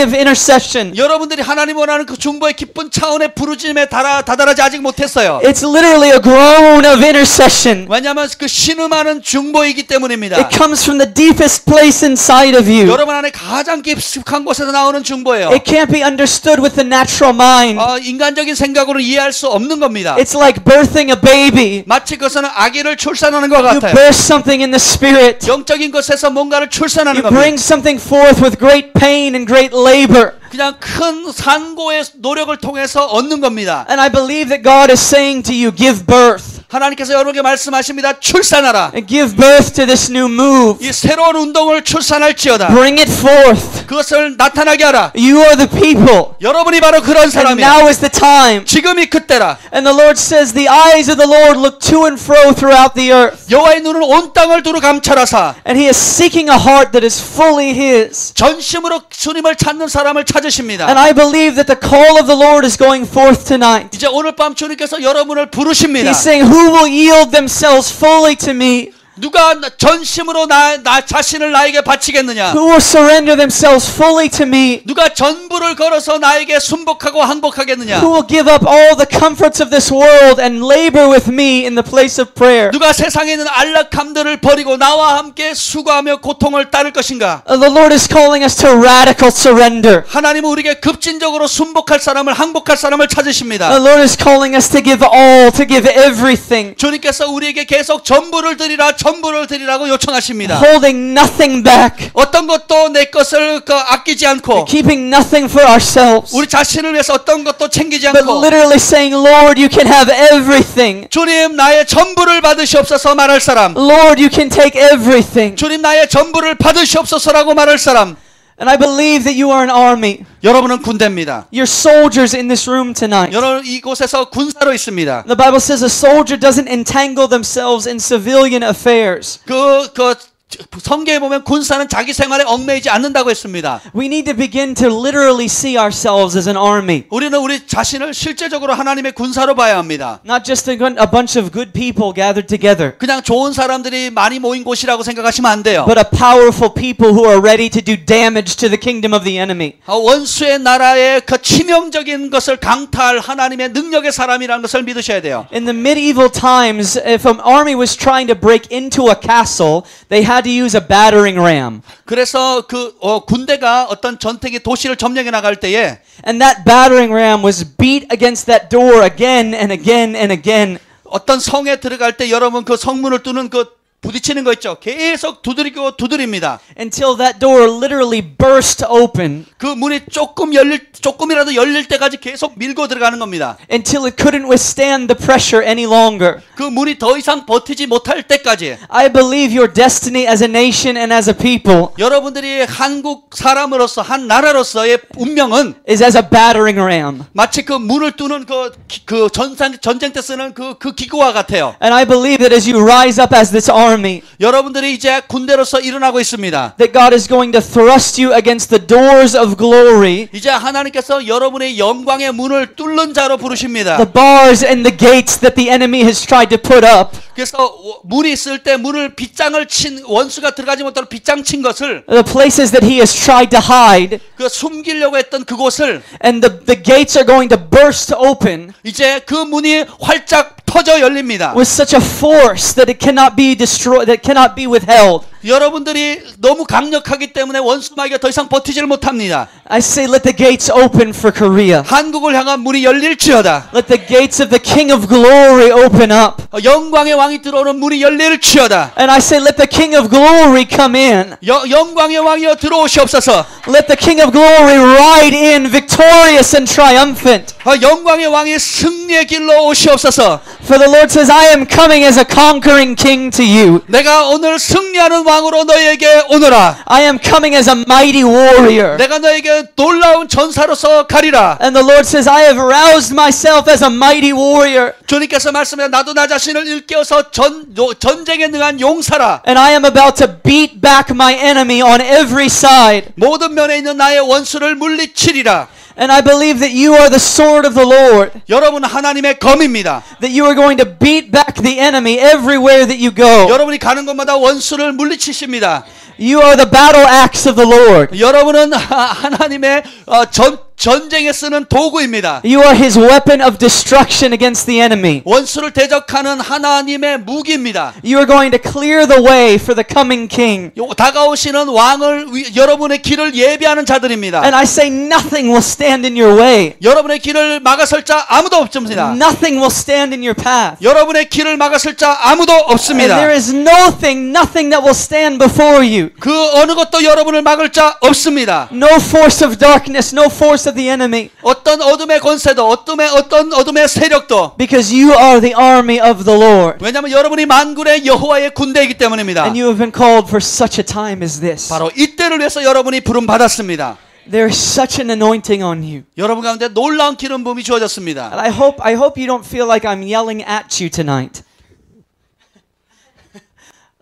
of intercession. 여러분들이 하나님 원하는 그 중보의 깊은 차원의 부르짖음에 다다르지 아직 못했어요. It's literally a groan of intercession. 왜냐하면 그 신음하는 중보이기 때문입니다. It comes from the deepest place inside of you. 여러분 안에 가장 깊숙한 곳에서 나오는 중보예요. It can't be understood with the natural mind. 인간적인 생각으로 이해할 수 없는 겁니다. It's like birthing a baby. 마치 그것은 아기를 출산하는 것 You 같아요. birth something in the spirit. 영적인 것에서 뭔가를 출산하는 You 겁니다. bring something forth with great pain and great labor. 그냥 큰 산고의 노력을 통해서 얻는 겁니다. And I believe that God is saying to you, give birth. 하나님께서 여러분에게 말씀하십니다. 출산하라. And give birth to this new move. 이 새로운 운동을 출산할지어다. Bring it forth. 그것을 나타나게 하라. You are the people. 여러분이 바로 그런 And 사람이야. now is the time. 지금이 그때라. And the Lord says, the eyes of the Lord look to and fro throughout the earth. 여호와의 눈은 온 땅을 두루 감찰하사 And he is seeking a heart that is fully his. 전심으로 주님을 찾는 사람을 찾으십니다. And I believe that the call of the Lord is going forth tonight. 이제 오늘 밤 주님께서 여러분을 부르십니다. He's saying, who will yield themselves fully to me? 누가 전심으로 나 자신을 나에게 바치겠느냐? Who will surrender themselves fully to me? 누가 전부를 걸어서 나에게 순복하고 항복하겠느냐? Who will give up all the comforts of this world and labor with me in the place of prayer? 누가 세상에 있는 안락함들을 버리고 나와 함께 수고하며 고통을 따를 것인가? The Lord is calling us to radical surrender. 하나님은 우리에게 급진적으로 순복할 사람을 항복할 사람을 찾으십니다. The Lord is calling us to give all, to give everything. 주님께서 우리에게 계속 전부를 드리라 전부를 드리라고 요청하십니다. holding nothing back, 어떤 것도 내 것을 아끼지 않고 keeping nothing for ourselves, 우리 자신을 위해서 어떤 것도 챙기지 but 않고 literally saying, Lord, you can have everything. 주님 나의 전부를 받으시옵소서 말할 사람. Lord, you can take everything. 주님 나의 전부를 받으시옵소서라고 말할 사람. And I believe that you are an army. 여러분은 군대입니다. You're soldiers in this room tonight. 여러분 이곳에서 군사로 있습니다. The Bible says a soldier doesn't entangle themselves in civilian affairs. 성경에 보면 군사는 자기 생활에 얽매이지 않는다고 했습니다. We need to begin to literally see ourselves as an army. 우리는 우리 자신을 실제적으로 하나님의 군사로 봐야 합니다. Not just a bunch of good people gathered together, 그냥 좋은 사람들이 많이 모인 곳이라고 생각하시면 안 돼요. but a powerful people who are ready to do damage to the kingdom of the enemy. 원수의 나라의 그 치명적인 것을 강타할 하나님의 능력의 사람이라는 것을 믿으셔야 돼요. In the medieval times, if an army was trying to break into a castle, they had to use a battering ram. 그래서 군대가 어떤 전택의 도시를 점령해 나갈 때에 And that battering ram was beat against that door again and again and again. 어떤 성에 들어갈 때 여러분 그 성문을 뚫는 부딪히는 거 있죠. 계속 두드리고 두드립니다. Until that door literally burst open. 그 문이 조금이라도 열릴 때까지 계속 밀고 들어가는 겁니다. Until it couldn't withstand the pressure any longer. 그 문이 더 이상 버티지 못할 때까지. I believe your destiny as a nation and as a people 여러분들이 한국 사람으로서 한 나라로서의 운명은 is as a battering ram. 마치 그 문을 뚫는 전쟁 때 쓰는 그 기구와 같아요. And I believe that as you rise up as this army, 여러분들이 이제 군대로서 일어나고 있습니다. that God is going to thrust you against the doors of glory, 이제 하나님께서 여러분의 영광의 문을 뚫는 자로 부르십니다. the bars and the gates that the enemy has tried to put up. 그래서 문이 있을 때 문을 빗장을 친 원수가 들어가지 못하도록 빗장 친 것을 The places that he has tried to hide, 그 숨기려고 했던 그곳을 and the gates are going to burst open 이제 그 문이 활짝 터져 열립니다. with such a force that it cannot be destroyed, that cannot be withheld. 여러분들이 너무 강력하기 때문에 원수마귀가 더 이상 버티지를 못합니다. I say, let the gates open for Korea. 한국을 향한 문이 열릴지어다. Let the gates of the King of Glory open up. 영광의 왕이 들어오는 문이 열릴지어다. And I say, let the King of Glory come in. 영광의 왕이여 들어오시옵소서. Let the King of Glory ride in victorious and triumphant. 영광의 왕이 승리의 길로 오시옵소서. For the Lord says, I am coming as a conquering king to you. 내가 오늘 승리하는 왕으로 너에게 오너라. I am coming as a mighty warrior. 내가 너에게 놀라운 전사로서 가리라. And the Lord says, I have roused myself as a mighty warrior. 주님께서 말씀해 나도 나 자신을 일깨워서 전쟁에 능한 용사라. And I am about to beat back my enemy on every side. 모든 면에 있는 나의 원수를 물리치리라. And I believe that you are the sword of the Lord. 여러분은 하나님의 검입니다. That you are going to beat back the enemy everywhere that you go. 여러분이 가는 곳마다 원수를 물리치십니다. You are the battle axe of the Lord. 여러분은 하나님의 전쟁에 쓰는 도구입니다. You are his weapon of destruction against the enemy. 원수를 대적하는 하나님의 무기입니다. You are going to clear the way for the coming king. 다가오시는 왕을 여러분의 길을 예비하는 자들입니다. And I say nothing will stand in your way. 여러분의 길을 막아설 자 아무도 없습니다. Nothing will stand in your path. 여러분의 길을 막아설 자 아무도 And 없습니다. there is nothing that will stand before you. 그 어느 것도 여러분을 막을 자 없습니다. No force of darkness, no force of the enemy. 어떤 어둠의 권세도 어떤 어둠의 세력도 Because you are the army of the Lord. 왜냐하면 여러분이 만군의 여호와의 군대이기 때문입니다. And you have been called for such a time as this. 바로 이때를 위해서 여러분이 부름 받았습니다. There is such an anointing on you. 여러분 가운데 놀라운 기름 부음이 주어졌습니다. And I hope you don't feel like I'm yelling at you tonight.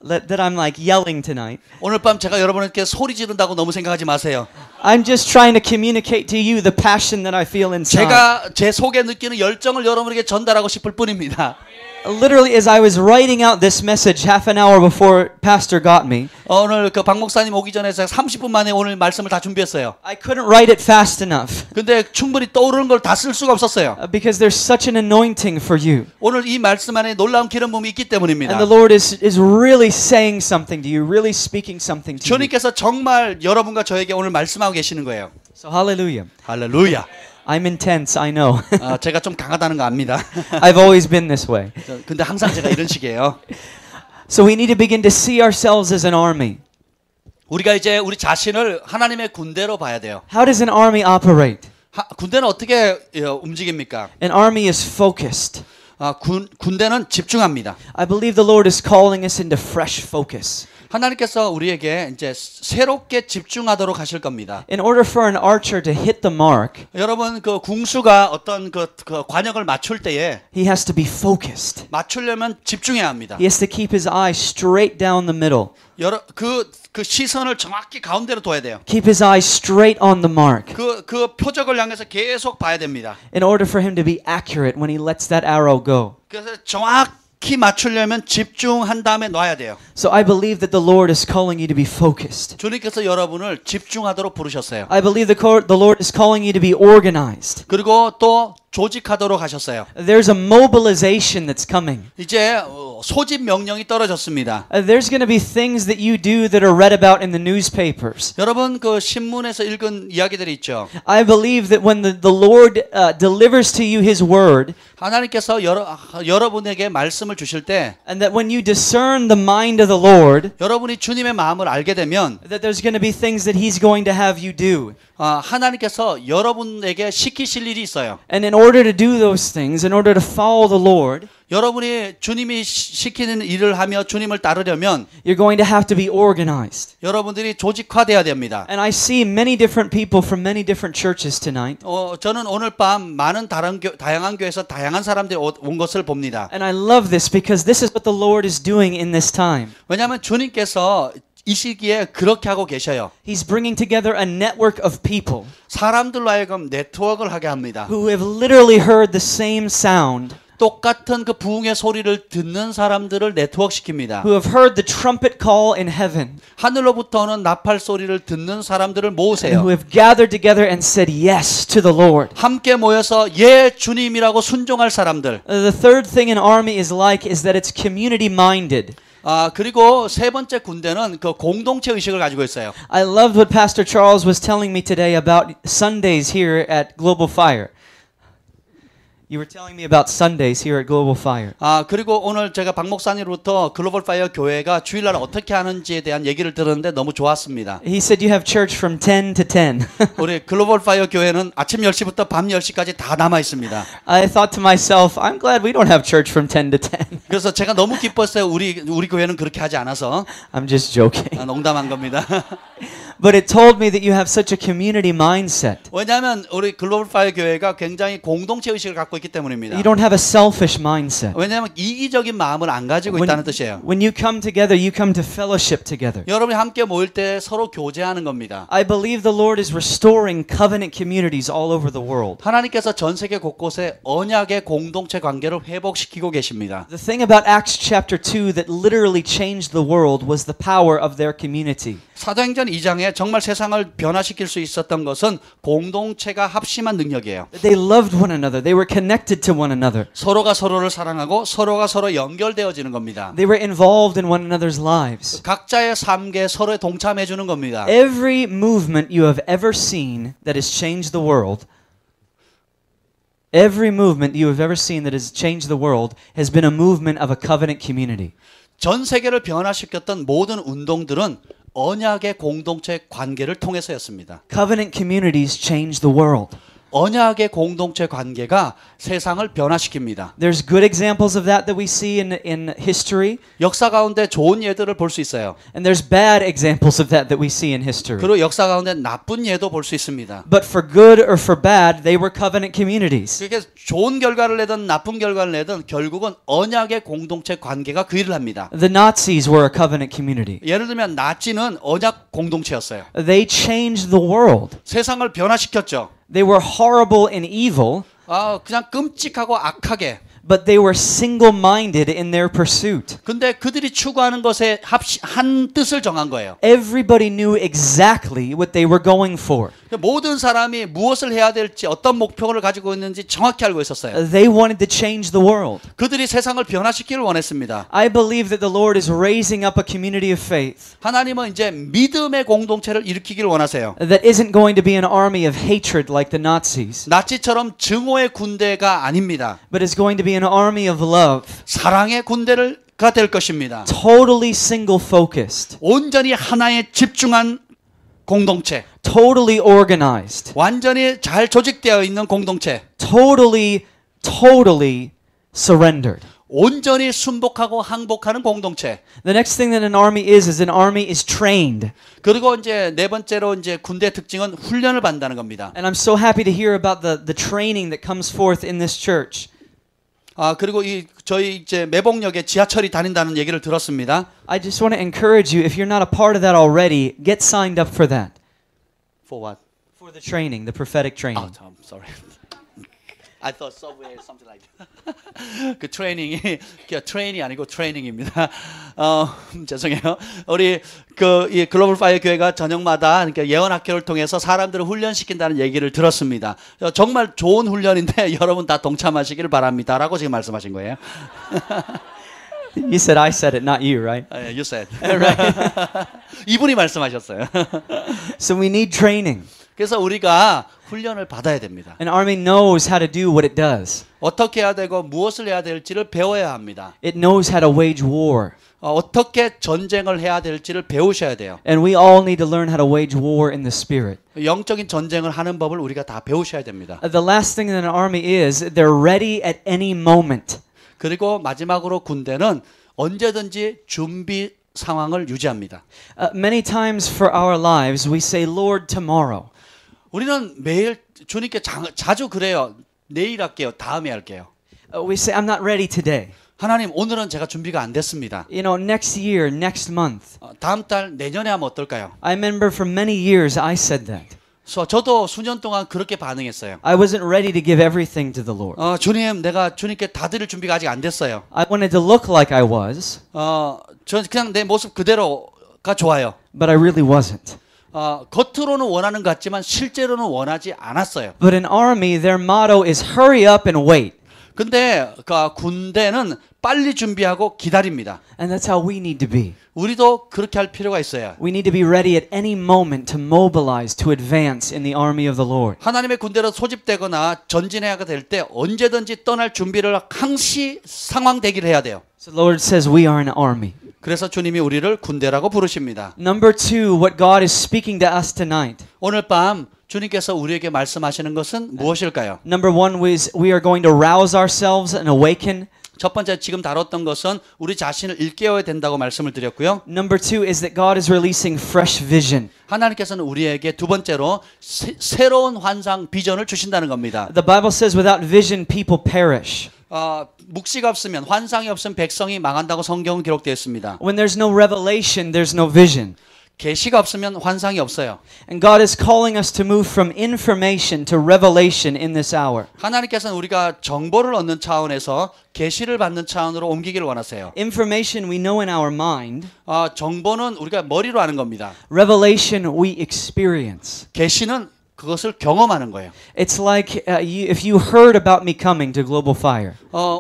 That I'm like yelling tonight. 오늘 밤 제가 여러분에게 소리 지른다고 너무 생각하지 마세요. I'm just trying to communicate to you the passion that I feel inside. 제가 제 속에 느끼는 열정을 여러분에게 전달하고 싶을 뿐입니다. Literally, as I was writing out this message half an hour before Pastor got me, 오늘 그 박 목사님 오기 전에 제가 30분 만에 오늘 말씀을 다 준비했어요. I couldn't write it fast enough. 근데 충분히 떠오르는 걸 다 쓸 수가 없었어요. Because there's such an anointing for you. 오늘 이 말씀 안에 놀라운 기름 부음이 있기 때문입니다. And the Lord is really saying something to you, really speaking something to you. 주님께서 정말 여러분과 저에게 오늘 말씀하고 계시는 거예요. So hallelujah. 할렐루야. I'm intense, I know. 제가 좀 강하다는 거 압니다. I've always been this way. 근데 항상 제가 이런 식이에요. So we need to begin to see ourselves as an army. 우리가 이제 우리 자신을 하나님의 군대로 봐야 돼요. How does an army operate? 군대는 어떻게 움직입니까? An army is focused. 군대는 집중합니다. I believe the Lord is calling us into fresh focus. 하나님께서 우리에게 이제 새롭게 집중하도록 하실 겁니다. In order for an archer to hit the mark, 여러분 그 궁수가 어떤 그 관역을 맞출 때에 he has to be focused. 맞추려면 집중해야 합니다. He has to keep his eye straight down the middle. 그 시선을 정확히 가운데로 둬야 돼요. Keep his eye straight on the mark. 그 표적을 향해서 계속 봐야 됩니다. In order for him to be accurate when he lets that arrow go. 그래서 정확히 맞추려면 집중한 다음에 놔야 돼요. So I believe that the Lord is calling you to be focused. 주님께서 여러분을 집중하도록 부르셨어요. I believe the Lord is calling you to be organized. 그리고 또 조직하도록 하셨어요. There's a mobilization that's coming. 이제 소집 명령이 떨어졌습니다. There's going to be things that you do that are read about in the newspapers. 여러분 그 신문에서 읽은 이야기들이 있죠. I believe that when the Lord delivers to you His word, 하나님께서 여러분에게 말씀을 주실 때, and that when you discern the mind of the Lord, 여러분이 주님의 마음을 알게 되면, that there's going to be things that He's going to have you do. 하나님께서 여러분에게 시키실 일이 있어요. And in order to do those things, in order to follow the Lord, 여러분이 주님이 시키는 일을 하며 주님을 따르려면 you're going to have to be organized. 여러분들이 조직화돼야 됩니다. And I see many different people from many different churches tonight. 저는 오늘 밤 많은 다양한 교회에서 다양한 사람들이 온 것을 봅니다. And I love this because this is what the Lord is doing in this time. 왜냐하면 주님께서 이 시기에 그렇게 하고 계셔요. He's bringing together a network of people 사람들로 하여금 네트워크를 하게 합니다. who have literally heard the same sound, 똑같은 그 부흥의 소리를 듣는 사람들을 네트워크 시킵니다. who have heard the trumpet call in heaven, 하늘로부터는 나팔 소리를 듣는 사람들을 and who 모으세요. have gathered together and said yes to the Lord. 함께 모여서 예 주님이라고 순종할 사람들. The third thing an army is like is that it's community minded. 그리고 세 번째 군대는 그 공동체 의식을 가지고 있어요. I loved what Pastor Charles was telling me today about Sundays here at Global Fire. You were telling me about Sundays here at Global Fire. 그리고 오늘 제가 박 목사님으로부터 글로벌 파이어 교회가 주일날 어떻게 하는지에 대한 얘기를 들었는데 너무 좋았습니다. He said you have church from 10 to 10. 우리 글로벌 파이어 교회는 아침 10시부터 밤 10시까지 다 남아 있습니다. I thought to myself, I'm glad we don't have church from 10 to 10. 그래서 제가 너무 기뻤어요. 우리 교회는 그렇게 하지 않아서. I'm just joking. 농담한 겁니다. But it told me that you have such a community mindset. 왜냐하면 우리 글로벌 파이어 교회가 굉장히 공동체 의식을 갖고 있기 때문입니다. You don't have a selfish mindset. 왜냐하면 이기적인 마음을 안 가지고 있다는 뜻이에요. When you come together, you come to fellowship together. 여러분이 함께 모일 때 서로 교제하는 겁니다. I believe the Lord is restoring covenant communities all over the world. 하나님께서 전 세계 곳곳에 언약의 공동체 관계를 회복시키고 계십니다. The thing about Acts chapter 2 that literally changed the world was the power of their community. 사도행전 2장에 정말 세상을 변화시킬 수 있었던 것은 공동체가 합심한 능력이에요. They loved one another. They were connected to one another. 서로가 서로를 사랑하고 서로가 서로 연결되어지는 겁니다. They were involved in one another's lives. 각자의 삶에 서로에 동참해 주는 겁니다. Every movement you have ever seen that has changed the world, every movement you have ever seen that has changed the world has been a movement of a covenant community. 전 세계를 변화시켰던 모든 운동들은 언약의 공동체 관계를 통해서였습니다. Covenant communities change the world. 언약의 공동체 관계가 세상을 변화시킵니다. There's good examples of that we see in history. 역사 가운데 좋은 예들을 볼 수 있어요. And there's bad examples of that we see in history. 그리고 역사 가운데 나쁜 예도 볼 수 있습니다. But for good or for bad, they were covenant communities. 그러니까 좋은 결과를 내든 나쁜 결과를 내든 결국은 언약의 공동체 관계가 그 일을 합니다. The Nazis were a covenant community. 예를 들면 나치는 언약 공동체였어요. They changed the world. 세상을 변화시켰죠. They were horrible and evil, 그냥 끔찍하고 악하게. but they were single-minded in their pursuit. 근데 그들이 추구하는 것에 한 뜻을 정한 거예요. Everybody knew exactly what they were going for. 모든 사람이 무엇을 해야 될지 어떤 목표를 가지고 있는지 정확히 알고 있었어요. They wanted to change the world. 그들이 세상을 변화시키기를 원했습니다. I believe that the Lord is raising up a community of faith 하나님은 이제 믿음의 공동체를 일으키기를 원하세요. that isn't going to be an army of hatred like the Nazis, 나치처럼 증오의 군대가 아닙니다. but is going to be an army of love. 사랑의 군대를 가 될 것입니다. Totally single focused. 온전히 하나에 집중한 공동체. Totally organized. 완전히 잘 조직되어 있는 공동체. Totally surrendered. 온전히 순복하고 항복하는 공동체. The next thing that an army is trained. 그리고 이제 네 번째로 이제 군대 특징은 훈련을 받는다는 겁니다. And I'm so happy to hear about the training that comes forth in this church. 그리고 저희 이제 매복역에 지하철이 다닌다는 얘기를 들었습니다. I just want to encourage you, if you're not a part of that already, get signed up for that. For what? For the training, the prophetic training. I'm sorry. I thought subway something like that. 그 트레이닝이 트레인이 아니고 트레이닝입니다. 죄송해요. 우리 이 글로벌 파이어 교회가 저녁마다 그러니까 예언 학교를 통해서 사람들을 훈련시킨다는 얘기를 들었습니다. 정말 좋은 훈련인데 여러분 다 동참하시길 바랍니다라고 지금 말씀하신 거예요. You said I said it, not you, right? You said. Right. 이분이 말씀하셨어요. So we need training. 그래서 우리가 훈련을 받아야 됩니다. An army knows how to do what it does. 어떻게 해야 되고 무엇을 해야 될지를 배워야 합니다. It knows how to wage war. 어떻게 전쟁을 해야 될지를 배우셔야 돼요. And we all need to learn how to wage war in the spirit. 영적인 전쟁을 하는 법을 우리가 다 배우셔야 됩니다. The last thing that an army is, they're ready at any moment. 그리고 마지막으로 군대는 언제든지 준비 상황을 유지합니다. Many times for our lives, we say, Lord, tomorrow. 우리는 매일 주님께 자주 그래요. 내일 할게요. 다음에 할게요. We say, I'm not ready today. 하나님, 오늘은 제가 준비가 안 됐습니다. You know, next year, next month. 다음 달, 내년에 하면 어떨까요? I remember for many years I said that. 저도 수년 동안 그렇게 반응했어요. I wasn't ready to give everything to the Lord. 주님, 내가 주님께 다 드릴 준비가 아직 안 됐어요. I wanted to look like I was. 전 그냥 내 모습 그대로가 좋아요. But I really wasn't. 겉으로는 원하는 것 같지만 실제로는 원하지 않았어요. But in army, their motto is hurry up and wait. 근데 군대는 빨리 준비하고 기다립니다. And that's how we need to be. 우리도 그렇게 할 필요가 있어요. We need to be ready at any moment to mobilize, to advance in the army of the Lord. 하나님의 군대로 소집되거나 전진해야 될 때 언제든지 떠날 준비를 항시 상황 대기를 해야 돼요. So the Lord says we are an army. 그래서 주님이 우리를 군대라고 부르십니다. Number two, what God is speaking to us tonight. 오늘 밤 주님께서 우리에게 말씀하시는 것은 무엇일까요? Number one is we are going to rouse ourselves and awaken. 첫 번째 지금 다뤘던 것은 우리 자신을 일깨워야 된다고 말씀을 드렸고요. Number two is that God is releasing fresh vision. 하나님께서는 우리에게 두 번째로 새로운 환상 비전을 주신다는 겁니다. The Bible says without vision people perish. 묵시가 없으면 환상이 없으면 백성이 망한다고 성경은 기록되어 있습니다. When there's no revelation, there's no vision. 계시가 없으면 환상이 없어요. And God is calling us to move from information to revelation in this hour. 하나님께서는 우리가 정보를 얻는 차원에서 계시를 받는 차원으로 옮기기를 원하세요. Information we know in our mind. 정보는 우리가 머리로 아는 겁니다. Revelation we experience. 계시는 그것을 경험하는 거예요. It's like if you heard about me coming to Global Fire.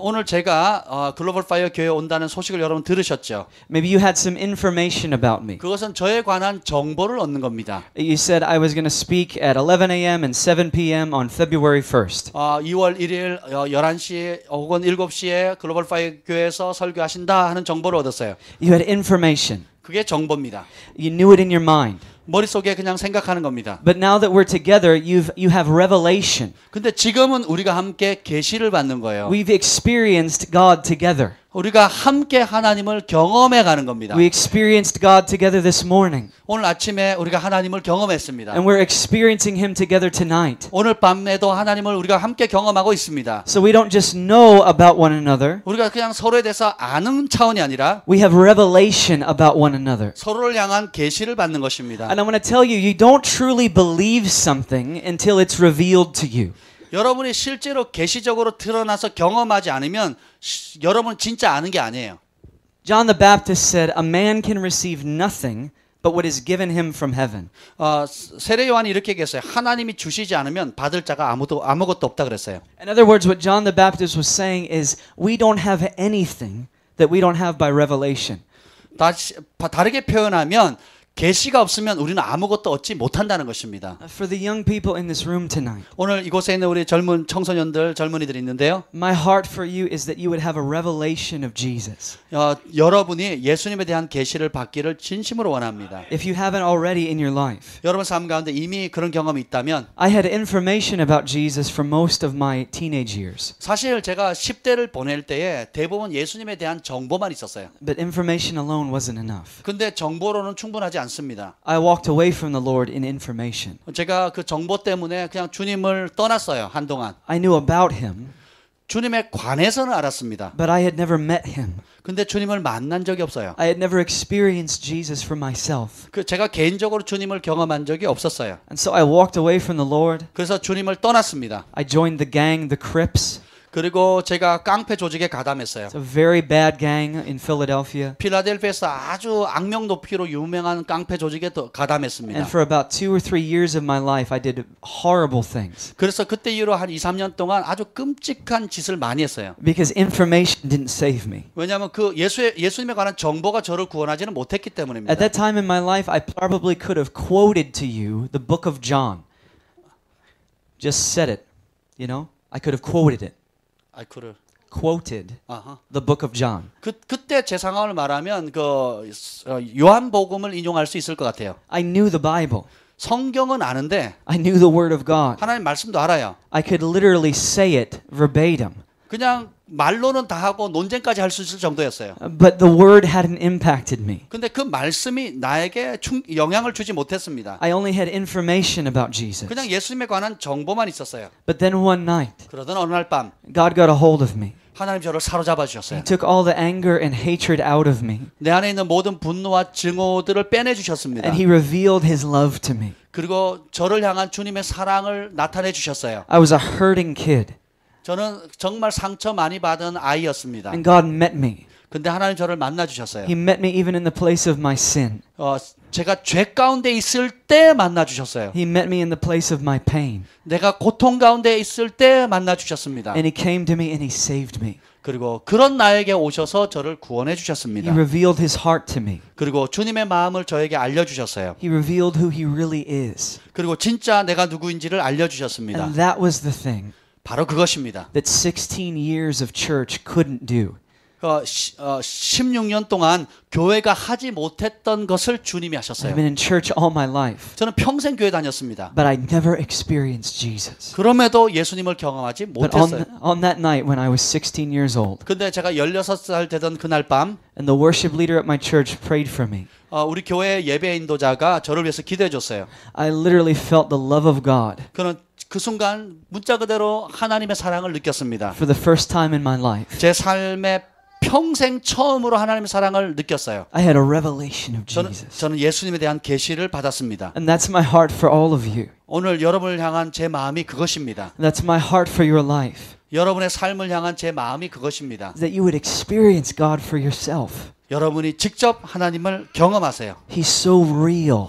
오늘 제가 글로벌 파이어 교회에 온다는 소식을 여러분 들으셨죠? Maybe you had some information about me. 그것은 저에 관한 정보를 얻는 겁니다. You said I was going to speak at 11 a.m. and 7 p.m. on February 1st. 2월 1일 11시 혹은 7시에 글로벌 파이어 교회에서 설교하신다 하는 정보를 얻었어요. You had information. 그게 정보입니다. You knew it in your mind. 머릿속에 그냥 생각하는 겁니다. But now that we're together, you have revelation. 근데 지금은 우리가 함께 계시를 받는 거예요. We've experienced God together. 우리가 함께 하나님을 경험해 가는 겁니다. We experienced God together this morning. 오늘 아침에 우리가 하나님을 경험했습니다. And we're experiencing Him together tonight. 오늘 밤에도 하나님을 우리가 함께 경험하고 있습니다. So we don't just know about one another. 우리가 그냥 서로에 대해서 아는 차원이 아니라 We have revelation about one another. 서로를 향한 계시를 받는 것입니다. And I want to tell you, you don't truly believe something until it's revealed to you. 여러분이 실제로 계시적으로 드러나서 경험하지 않으면 여러분은 진짜 아는 게 아니에요. John the Baptist said, "A man can receive nothing but what is given him from heaven." 세례 요한이 이렇게 얘기했어요. 하나님이 주시지 않으면 받을 자가 아무것도 없다 그랬어요. In other words, what John the Baptist was saying is, we don't have anything that we don't have by revelation. 다르게 표현하면 계시가 없으면 우리는 아무것도 얻지 못한다는 것입니다. For the young people in this room tonight, 오늘 이곳에 있는 우리 젊은 청소년들, 젊은이들이 있는데요. my heart for you is that you would have a revelation of Jesus. 여러분이 예수님에 대한 계시를 받기를 진심으로 원합니다. If you haven't already in your life, 여러분 삶 가운데 이미 그런 경험이 있다면 I had information about Jesus for most of my teenage years, 사실 제가 10대를 보낼 때에 대부분 예수님에 대한 정보만 있었어요. but information alone wasn't enough. 근데 정보로는 충분하지 않습니다. I walked away from the Lord in information. 제가 그 정보 때문에 그냥 주님을 떠났어요. 한동안. I knew about him, 주님에 관해서는 알았습니다. but I had never met him. 근데 주님을 만난 적이 없어요. I had never experienced Jesus for myself. 제가 개인적으로 주님을 경험한 적이 없었어요. And so I walked away from the Lord. 그래서 주님을 떠났습니다. I joined the gang, the Crips. 그리고 제가 깡패 조직에 가담했어요. It's a very bad gang in Philadelphia. 필라델피아에서 아주 악명 높이로 유명한 깡패 조직에 가담했습니다. And for about 2 or 3 years of my life, I did horrible things. 그래서 그때 이후로 한 2, 3년 동안 아주 끔찍한 짓을 많이 했어요. Because information didn't save me. 왜냐하면 그 예수님에 관한 정보가 저를 구원하지는 못했기 때문입니다. At that time in my life, I probably could have quoted to you the book of John. Just said it, you know? I could have quoted it. Quoted the book of John. 그때 제 상황을 말하면 그 요한복음을 인용할 수 있을 것 같아요. I knew the Bible. 성경은 아는데 I knew the word of God. 하나님 말씀도 알아요. I could literally say it verbatim. 그냥 말로는 다 하고 논쟁까지 할 수 있을 정도였어요. But the word hadn't impacted me. 근데 그 말씀이 나에게 영향을 주지 못했습니다. I only had information about Jesus. 그냥 예수님에 관한 정보만 있었어요. But then one night, 그러던 어느 날 밤 God got a hold of me. 하나님 저를 사로잡아 주셨어요. He took all the anger and hatred out of me. 내 안에 있는 모든 분노와 증오들을 빼내 주셨습니다. And he revealed his love to me. 그리고 저를 향한 주님의 사랑을 나타내 주셨어요. I was a hurting kid. 저는 정말 상처 많이 받은 아이였습니다. And God met me. 근데 하나님 저를 만나 주셨어요. He met me even in the place of my sin. 제가 죄 가운데 있을 때 만나 주셨어요. He met me in the place of my pain. 내가 고통 가운데 있을 때 만나 주셨습니다. And he came to me and he saved me. 그리고 그런 나에게 오셔서 저를 구원해 주셨습니다. He revealed his heart to me. 그리고 주님의 마음을 저에게 알려 주셨어요. He revealed who he really is. 그리고 진짜 내가 누구인지를 알려 주셨습니다. And that was the thing 바로 그것입니다. that 16 years of church couldn't do. 16년 동안 교회가 하지 못했던 것을 주님이 I've 하셨어요. been in church all my life, 저는 평생 교회 다녔습니다. but I never experienced Jesus. 그럼에도 예수님을 경험하지 But 못했어요. on that night when I was 16 years old, 근데 제가 16살 되던 그날 밤 and the worship leader at my church prayed for me, 우리 교회 예배 인도자가 저를 위해서 기도해 줬어요. I literally felt the love of God 그는 그 순간 문자 그대로 하나님의 사랑을 느꼈습니다. for the first time in my life. 제 삶의 평생 처음으로 하나님의 사랑을 느꼈어요. I had a revelation of Jesus. 저는 예수님에 대한 계시를 받았습니다. And that's my heart for all of you. 오늘 여러분을 향한 제 마음이 그것입니다. That's my heart for your life. 여러분의 삶을 향한 제 마음이 그것입니다. That you would experience God for yourself. 여러분이 직접 하나님을 경험하세요. He's so real.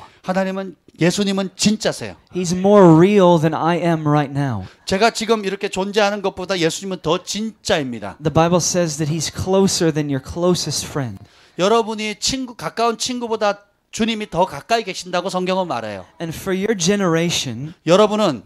예수님은 진짜세요. He's more real than I am right now. 제가 지금 이렇게 존재하는 것보다 예수님은 더 진짜입니다. The Bible says that he's closer than your closest friend. 여러분이 가까운 친구보다 주님이 더 가까이 계신다고 성경은 말해요. And for your generation, 여러분은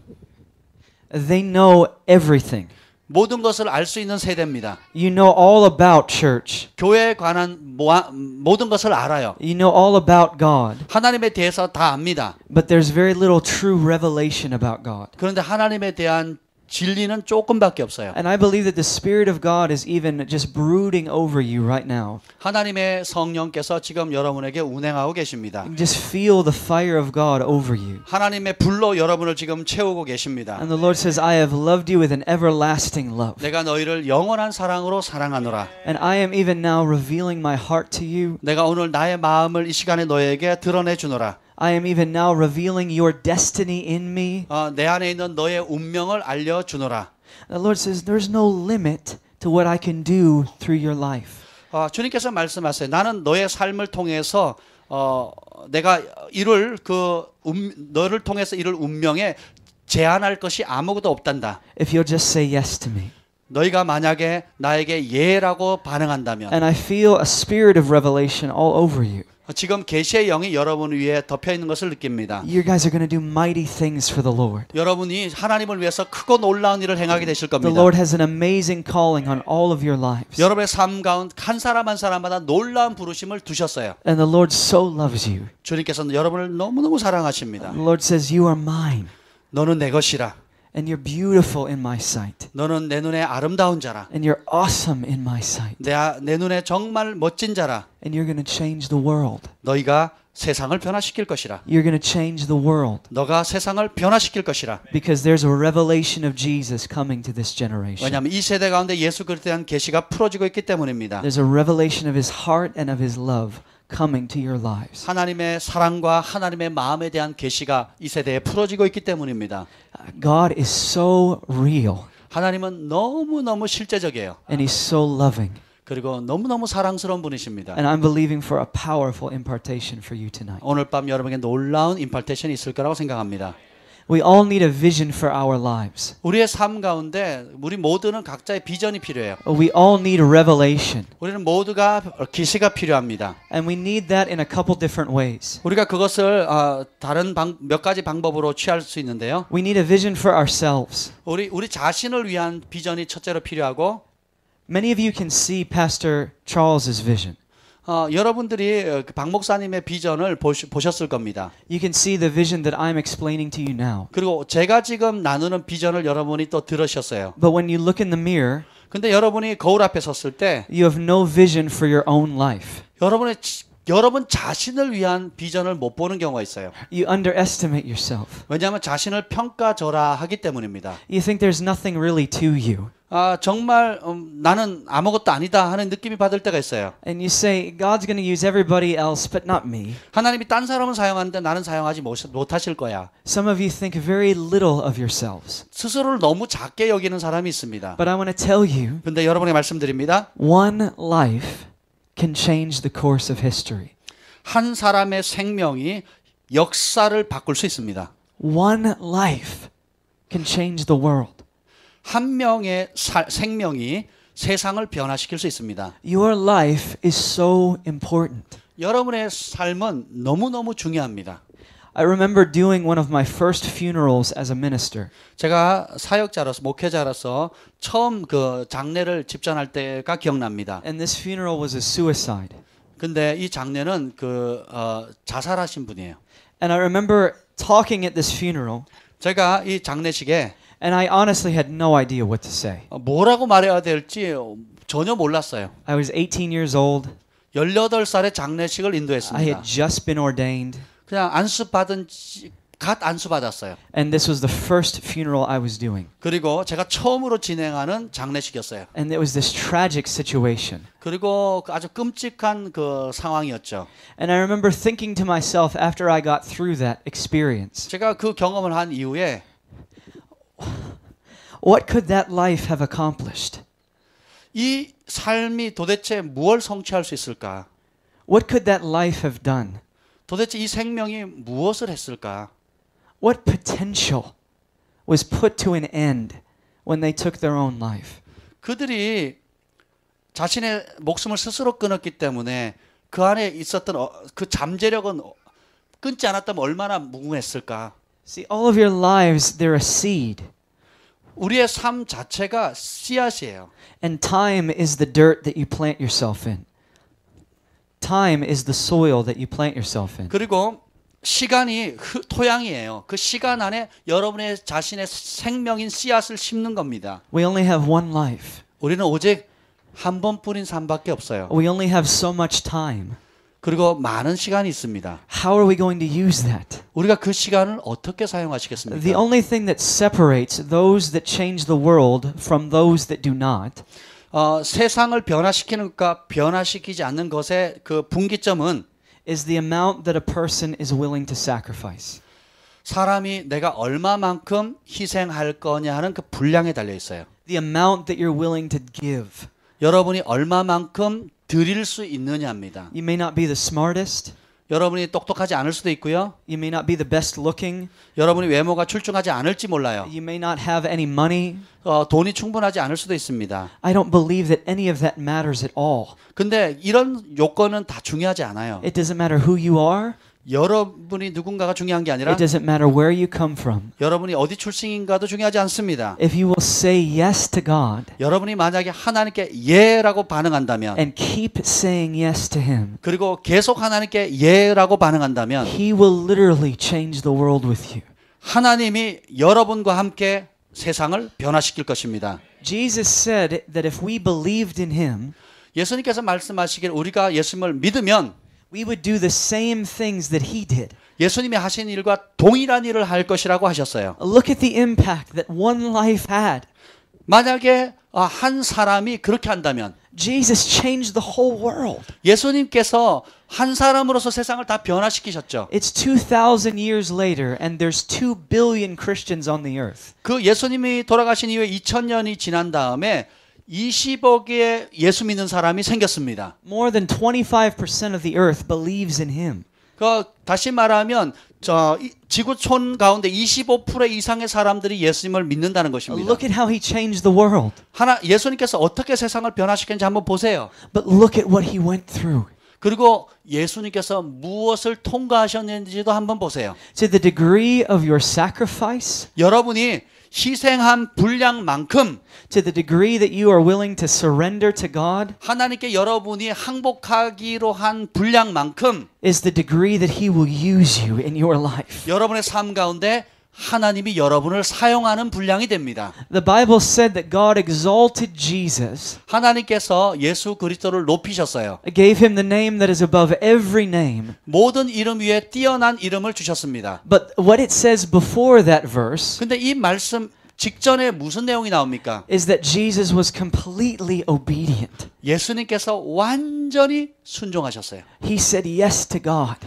they know everything. 모든 것을 알 수 있는 세대입니다. You know all about church. 교회에 관한 모든 것을 알아요. You know all about God. 하나님에 대해서 다 압니다. But there's very little true revelation about God. 그런데 하나님에 대한 진리는 조금밖에 없어요. And I believe that the Spirit of God is even just brooding over you right now. 하나님의 성령께서 지금 여러분에게 운행하고 계십니다. You just feel the fire of God over you. 하나님의 불로 여러분을 지금 채우고 계십니다. And the Lord says, I have loved you with an everlasting love. 내가 너희를 영원한 사랑으로 사랑하노라. And I am even now revealing my heart to you. 내가 오늘 나의 마음을 이 시간에 너에게 드러내 주노라. I am even now revealing your destiny in me. 내 안에 있는 너의 운명을 알려 주노라. The Lord says, there's no limit to what I can do through your life. 주님께서 말씀하세요. 나는 너의 삶을 통해서 내가 너를 통해서 이룰 운명에 제한할 것이 아무것도 없단다. If you'll just say yes to me. 너희가 만약에 나에게 예라고 반응한다면 And I feel a spirit of revelation all over you. 지금 계시의 영이 여러분 위에 덮여 있는 것을 느낍니다. You guys are going to do mighty things for the Lord. 여러분이 하나님을 위해서 크고 놀라운 일을 행하게 되실 The 겁니다. Lord has an amazing calling on all of your lives. 여러분의 삶 가운데 한 사람 한 사람마다 놀라운 부르심을 두셨어요. And the Lord so loves you. 주님께서는 여러분을 너무너무 사랑하십니다. The Lord says, you are mine. 너는 내 것이라. And you're beautiful in my sight. 너는 내 눈에 아름다운 자라. And you're awesome in my sight. 내 눈에 정말 멋진 자라. And you're going to change the world. 너희가 세상을 변화시킬 것이라. You're going to change the world. 너가 세상을 변화시킬 것이라. Because there's a revelation of Jesus coming to this generation. 왜냐하면 이 세대 가운데 예수 그리스도에 대한 계시가 풀어지고 있기 때문입니다. There's a revelation of His heart and of His love coming to your lives. 하나님의 사랑과 하나님의 마음에 대한 계시가 이 세대에 풀어지고 있기 때문입니다. God is so real. 하나님은 너무너무 실제적이에요. And He's so loving. 그리고 너무너무 사랑스러운 분이십니다. And I'm believing for a powerful impartation for you tonight. 오늘 밤 여러분에게 놀라운 임파테이션이 있을 거라고 생각합니다. We all need a vision for our lives. 우리의 삶 가운데 우리 모두는 각자의 비전이 필요해요. We all need a revelation. 우리는 모두가 계시가 필요합니다. And we need that in a couple different ways. 우리가 그것을 다른 몇 가지 방법으로 취할 수 있는데요. We need a vision for ourselves. 우리 자신을 위한 비전이 첫째로 필요하고 Many of you can see Pastor Charles's vision. 여러분들이 박 목사님의 비전을 보셨을 겁니다. You can see the vision that I'm explaining to you now. 그리고 제가 지금 나누는 비전을 여러분이 또 들으셨어요. But when you look in the mirror, 근데 여러분이 거울 앞에 섰을 때 you have no vision for your own life. 여러분 자신을 위한 비전을 못 보는 경우가 있어요. You underestimate yourself. 왜냐하면 자신을 평가절하하기 때문입니다. You think there's nothing really to you. 정말 나는 아무것도 아니다 하는 느낌이 받을 때가 있어요. And you say, God's going to use everybody else but not me. 하나님이 딴 사람은 사용하는데 나는 사용하지 못하실 거야. Some of you think very little of yourselves. 스스로를 너무 작게 여기는 사람이 있습니다. But I want to tell you, 근데 여러분에게 말씀드립니다. one life can change the course of history. 한 사람의 생명이 역사를 바꿀 수 있습니다. One life can change the world. 한 명의 생명이 세상을 변화시킬 수 있습니다. Your life is so important. 여러분의 삶은 너무너무 중요합니다. I remember doing one of my first funerals as a minister. 제가 사역자로서 목회자로서 처음 그 장례를 집전할 때가 기억납니다. And this funeral was a suicide. 근데 이 장례는 자살하신 분이에요. And I remember talking at this funeral. 제가 이 장례식에 And I honestly had no idea what to say. 뭐라고 말해야 될지 전혀 몰랐어요. I was 18 years old. 18살에 장례식을 I 인도했습니다. had just been ordained. 그냥 갓 안수받았어요. And this was the first funeral I was doing. 그리고 제가 처음으로 진행하는 장례식이었어요. And it was this tragic situation. 그리고 아주 끔찍한 그 상황이었죠. And I remember thinking to myself after I got through that experience, 제가 그 경험을 한 이후에 what could that life have accomplished? 이 삶이 도대체 무엇을 성취할 수 있을까? What could that life have done? 도대체 이 생명이 무엇을 했을까? What potential was put to an end when they took their own life? 그들이 자신의 목숨을 스스로 끊었기 때문에 그 안에 있었던 그 잠재력은 끊지 않았다면 얼마나 무궁했을까? See, all of your lives, they're a seed. 우리의 삶 자체가 씨앗이에요. And time is the dirt that you plant yourself in. Time is the soil that you plant yourself in. 그리고 시간이 토양이에요. 그 시간 안에 여러분의 자신의 생명인 씨앗을 심는 겁니다. We only have one life. 우리는 오직 한 번뿐인 삶밖에 없어요. We only have so much time. 그리고 많은 시간이 있습니다. How are we going to use that? 우리가 그 시간을 어떻게 The 사용하시겠습니까? only thing that separates those that change the world from those that do not 세상을 변화시키는 것과 변화시키지 않는 것의 그 분기점은 is the amount that a person is willing to sacrifice. 사람이 내가 얼마만큼 희생할 거냐 하는 그 분량에 달려 있어요. The amount that you're willing to give. 여러분이 얼마만큼 드릴 수 있느냐입니다. You may not be the smartest. 여러분이 똑똑하지 않을 수도 있고요. You may not be the best looking. 여러분이 외모가 출중하지 않을지 몰라요. You may not have any money. 돈이 충분하지 않을 수도 있습니다. I don't believe that any of that matters at all. 근데 이런 요건은 다 중요하지 않아요. It doesn't matter who you are. 여러분이 누군가가 중요한 게 아니라 It doesn't matter where you come from. 여러분이 어디 출신인가도 중요하지 않습니다. If you will say yes to God 여러분이 만약에 하나님께 예라고 반응한다면 and keep saying yes to Him, 그리고 계속 하나님께 예라고 반응한다면 He will literally change the world with you. 하나님이 여러분과 함께 세상을 변화시킬 것입니다. Jesus said that if we believed in Him, 예수님께서 말씀하시길 우리가 예수님을 믿으면 we would do the same things that He did. 예수님이 하신 일과 동일한 일을 할 것이라고 하셨어요. Look at the impact that one life had. 만약에 한 사람이 그렇게 한다면 Jesus changed the whole world. 예수님께서 한 사람으로서 세상을 다 변화시키셨죠. It's 2,000 years later and there's 2 billion Christians on the earth. 그 예수님이 돌아가신 이후에 2000년이 지난 다음에 20억의 예수 믿는 사람이 생겼습니다. More than 25% of the earth believes in Him. 다시 말하면 지구촌 가운데 25% 이상의 사람들이 예수님을 믿는다는 것입니다. Look at how He changed the world. 예수님께서 어떻게 세상을 변화시켰는지 한번 보세요. But look at what He went through. 그리고 예수님께서 무엇을 통과하셨는지도 한번 보세요. To the degree of your sacrifice, 여러분이 희생한 분량만큼 to the degree that you are willing to surrender to God, 하나님께 여러분이 항복하기로 한 분량만큼 is the degree that He will use you in your life. 여러분의 삶 가운데 하나님이 여러분을 사용하는 분량이 됩니다. The Bible said that God exalted Jesus, 하나님께서 예수 그리스도를 높이셨어요. gave Him the name that is above every name. 모든 이름 위에 뛰어난 이름을 주셨습니다. But what it says before that verse 근데 이 말씀 직전에 무슨 내용이 나옵니까? is that Jesus was completely obedient. 예수님께서 완전히 순종하셨어요. He said yes to God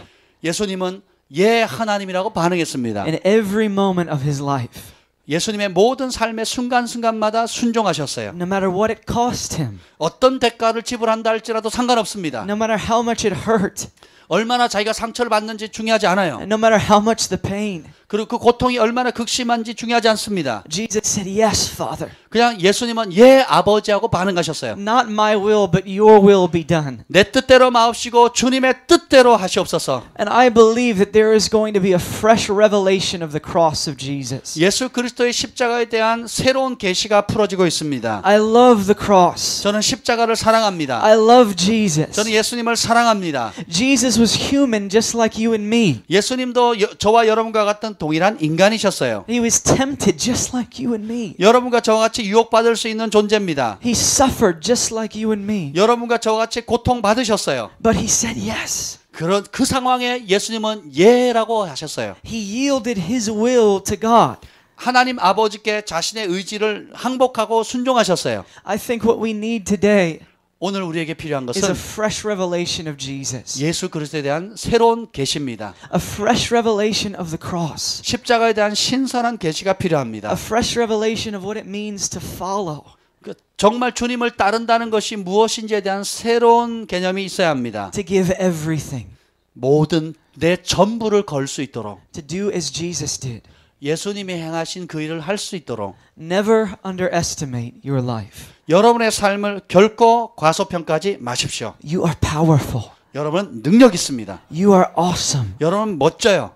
예수님은 예 하나님이라고 반응했습니다. in every moment of His life. 예수님의 모든 삶의 순간순간마다 순종하셨어요. No matter what it cost Him, 어떤 대가를 지불한다 할지라도 상관없습니다. no matter how much it hurt, 얼마나 자기가 상처를 받는지 중요하지 않아요. and no matter how much the pain, 그리고 그 고통이 얼마나 극심한지 중요하지 않습니다. Jesus said, yes, Father. 그냥 예수님은 예 아버지하고 반응하셨어요. Not my will, but your will be done. 내 뜻대로 마옵시고 주님의 뜻대로 하시옵소서. And I believe that there is going to be a fresh revelation of the cross of Jesus. 예수 그리스도의 십자가에 대한 새로운 계시가 풀어지고 있습니다. I love the cross. 저는 십자가를 사랑합니다. I love Jesus. 저는 예수님을 사랑합니다. Jesus was human just like you and me. 예수님도 저와 여러분과 같은 동일한 인간이셨어요. He was tempted just like you and me. 여러분과 저와 같이 유혹받을 수 있는 존재입니다. He suffered just like you and me. 여러분과 저와 같이 고통받으셨어요. But he said yes. 그 상황에 예수님은 예라고 하셨어요. He yielded his will to God. 하나님 아버지께 자신의 의지를 항복하고 순종하셨어요. I think what we need today 오늘 우리에게 필요한 is a 것은 fresh revelation of Jesus. 예수 그리스도에 대한 새로운 계시입니다. A fresh revelation of the cross. 십자가에 대한 신선한 계시가 필요합니다. A fresh revelation of what it means to follow. 정말 주님을 따른다는 것이 무엇인지에 대한 새로운 개념이 있어야 합니다. To give everything. 모든 내 전부를 걸 수 있도록. To do as Jesus did. 예수님이 행하신 그 일을 할 수 있도록. Never underestimate your life. 여러분의 삶을 결코 과소평가하지 마십시오. You are powerful. 여러분 능력 있습니다. You are awesome. 여러분 멋져요.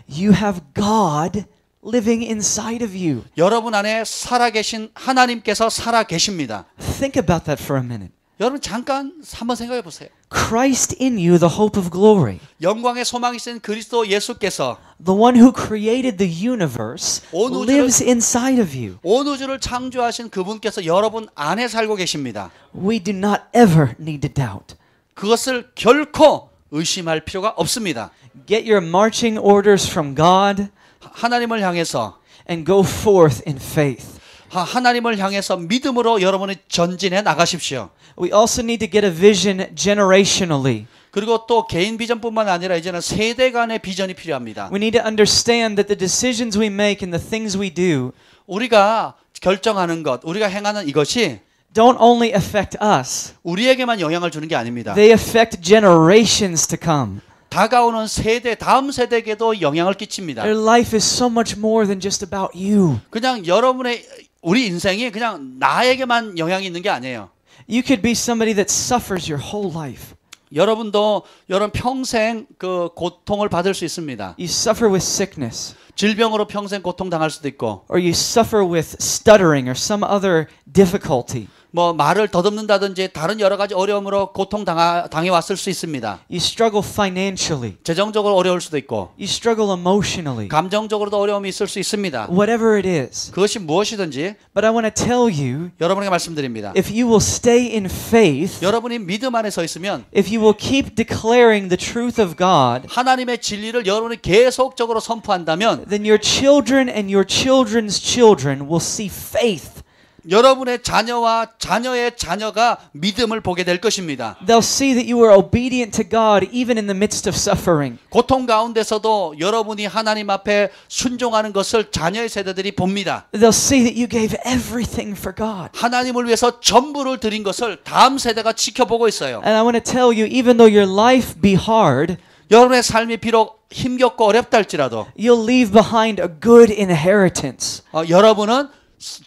You have God living inside of you. 여러분 안에 살아계신 하나님께서 살아계십니다. Think about that for a minute. 여러분 잠깐 한번 생각해 보세요. Christ in you, the hope of glory. 영광의 소망이신 그리스도 예수께서 The one who created the universe lives inside of you. 온 우주를 창조하신 그분께서 여러분 안에 살고 계십니다. We do not ever need to doubt. 그것을 결코 의심할 필요가 없습니다. Get your marching orders from God 하나님을 향해서 and go forth in faith. 하나님을 향해서 믿음으로 여러분이 전진해 나가십시오. We also need to get a vision generationally. 그리고 또 개인 비전뿐만 아니라 이제는 세대 간의 비전이 필요합니다. We need to understand that the decisions we make and the things we do 우리가 결정하는 것, 우리가 행하는 이것이 don't only affect us. 우리에게만 영향을 주는 게 아닙니다. They affect generations to come. 다가오는 세대, 다음 세대에게도 영향을 끼칩니다. Their life is so much more than just about you. 그냥 여러분의 우리 인생이 그냥 나에게만 영향이 있는 게 아니에요. You could be somebody that suffers your whole life. 여러분도 여러분 평생 그 고통을 받을 수 있습니다. You suffer with sickness. 질병으로 평생 고통 당할 수도 있고, or you suffer with stuttering or some other difficulty. 뭐 말을 더듬는다든지 다른 여러 가지 어려움으로 고통 당해 왔을 수 있습니다. You struggle financially. 재정적으로 어려울 수도 있고, You struggle emotionally. 감정적으로도 어려움이 있을 수 있습니다. Whatever it is. 그것이 무엇이든지 But I want to tell you, 여러분에게 말씀드립니다. if you will stay in faith, 여러분이 믿음 안에 서 있으면, if you will keep declaring the truth of God, 하나님의 진리를 여러분이 계속적으로 선포한다면, then your children and your children's children will see faith. 여러분의 자녀와 자녀의 자녀가 믿음을 보게 될 것입니다. They'll see that you are obedient to God even in the midst of suffering. 고통 가운데서도 여러분이 하나님 앞에 순종하는 것을 자녀의 세대들이 봅니다. They'll see that you gave everything for God. 하나님을 위해서 전부를 드린 것을 다음 세대가 지켜보고 있어요. And I want to tell you, even though your life be hard, 여러분의 삶이 비록 힘겹고 어렵다 할지라도 you'll leave behind a good inheritance. 여러분은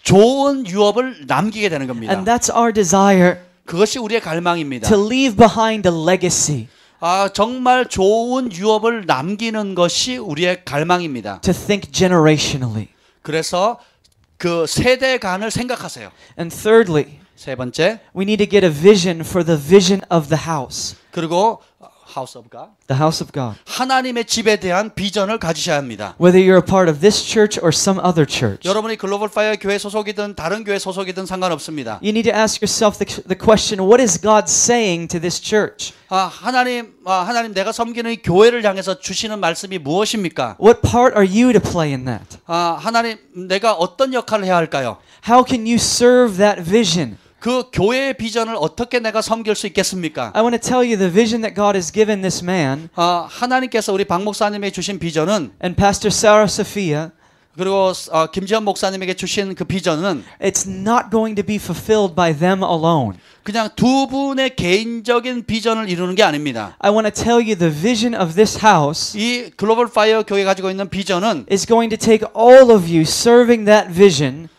좋은 유업을 남기게 되는 겁니다. And that's our desire, 그것이 우리의 갈망입니다. to leave behind a legacy, 정말 좋은 유업을 남기는 것이 우리의 갈망입니다. to think generationally. 그래서 그 세대 간을 생각하세요. And thirdly, 세 번째, we need to get a vision for the vision of the house. 그리고 House of God. The house of God. 하나님의 집에 대한 비전을 가지셔야 합니다. Whether you're a part of this church or some other church. 여러분이 글로벌 파이어 교회 소속이든 다른 교회 소속이든 상관없습니다. You need to ask yourself the question, what is God saying to this church? 하나님 내가 섬기는 이 교회를 향해서 주시는 말씀이 무엇입니까? What part are you to play in that? 하나님 내가 어떤 역할을 해야 할까요? How can you serve that vision? 그 교회의 비전을 어떻게 내가 섬길 수 있겠습니까? I want to tell you the vision that God has given this man. 하나님께서 우리 박 목사님에게 주신 비전은, and Pastor Sarah Sophia, 그리고 김지현 목사님에게 주신 그 비전은, it's not going to be fulfilled by them alone. 그냥 두 분의 개인적인 비전을 이루는 게 아닙니다. I want to tell you the vision of this house 이 글로벌 파이어 교회 가지고 있는 비전은 is going to take all of you serving that vision.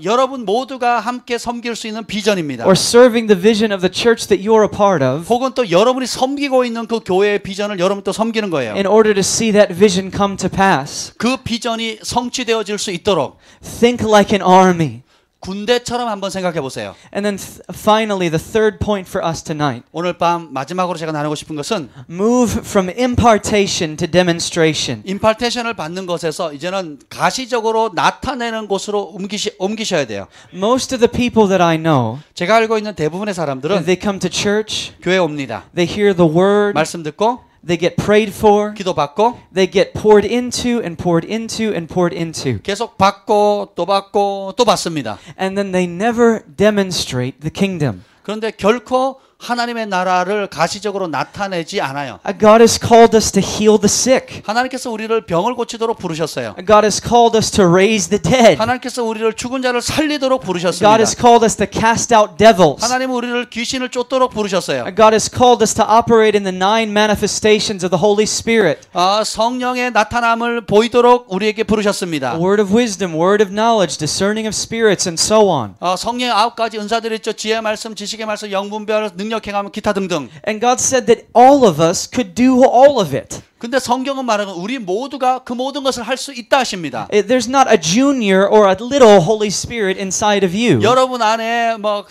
여러분 모두가 함께 섬길 수 있는 비전입니다. or serving the vision of the church that you're a part of. 혹은 또 여러분이 섬기고 있는 그 교회의 비전을 여러분 또 섬기는 거예요. in order to see that vision come to pass. 그 비전이 성취되어질 수 있도록 think like an army. 군대처럼 한번 생각해 보세요. And then finally, the third point for us tonight. 오늘 밤 마지막으로 제가 나누고 싶은 것은 move from impartation to demonstration. 임파테이션을 받는 것에서 이제는 가시적으로 나타내는 곳으로 옮기셔야 돼요. Most of the people that I know, 제가 알고 있는 대부분의 사람들은 they come to church, 교회에 옵니다. they hear the word, 말씀 듣고 they get prayed for, 기도받고 they get poured into and poured into and poured into. 계속 받고 또 받고 또 받습니다. And then they never demonstrate the kingdom. 그런데 결코 하나님의 나라를 가시적으로 나타내지 않아요. God has called us to heal the sick. 하나님께서 우리를 병을 고치도록 부르셨어요. God has called us to raise the dead. 하나님께서 우리를 죽은 자를 살리도록 부르셨습니다. God has called us to cast out devils. 하나님은 우리를 귀신을 쫓도록 부르셨어요. God has called us to operate in the 9 manifestations of the Holy Spirit. 성령의 나타남을 보이도록 우리에게 부르셨습니다. Word of wisdom, word of knowledge, discerning of spirits, and so on. 성령의 9가지 은사들이 있죠. 지혜의 말씀, 지식의 말씀, 영분별, 능력 행하면 기타 등등. And God said that all of us could do all of it. 근데 성경은 말하는 우리 모두가 그 모든 것을 할 수 있다 하십니다. There's not a junior or a little Holy Spirit inside of you. 여러분 안에 뭐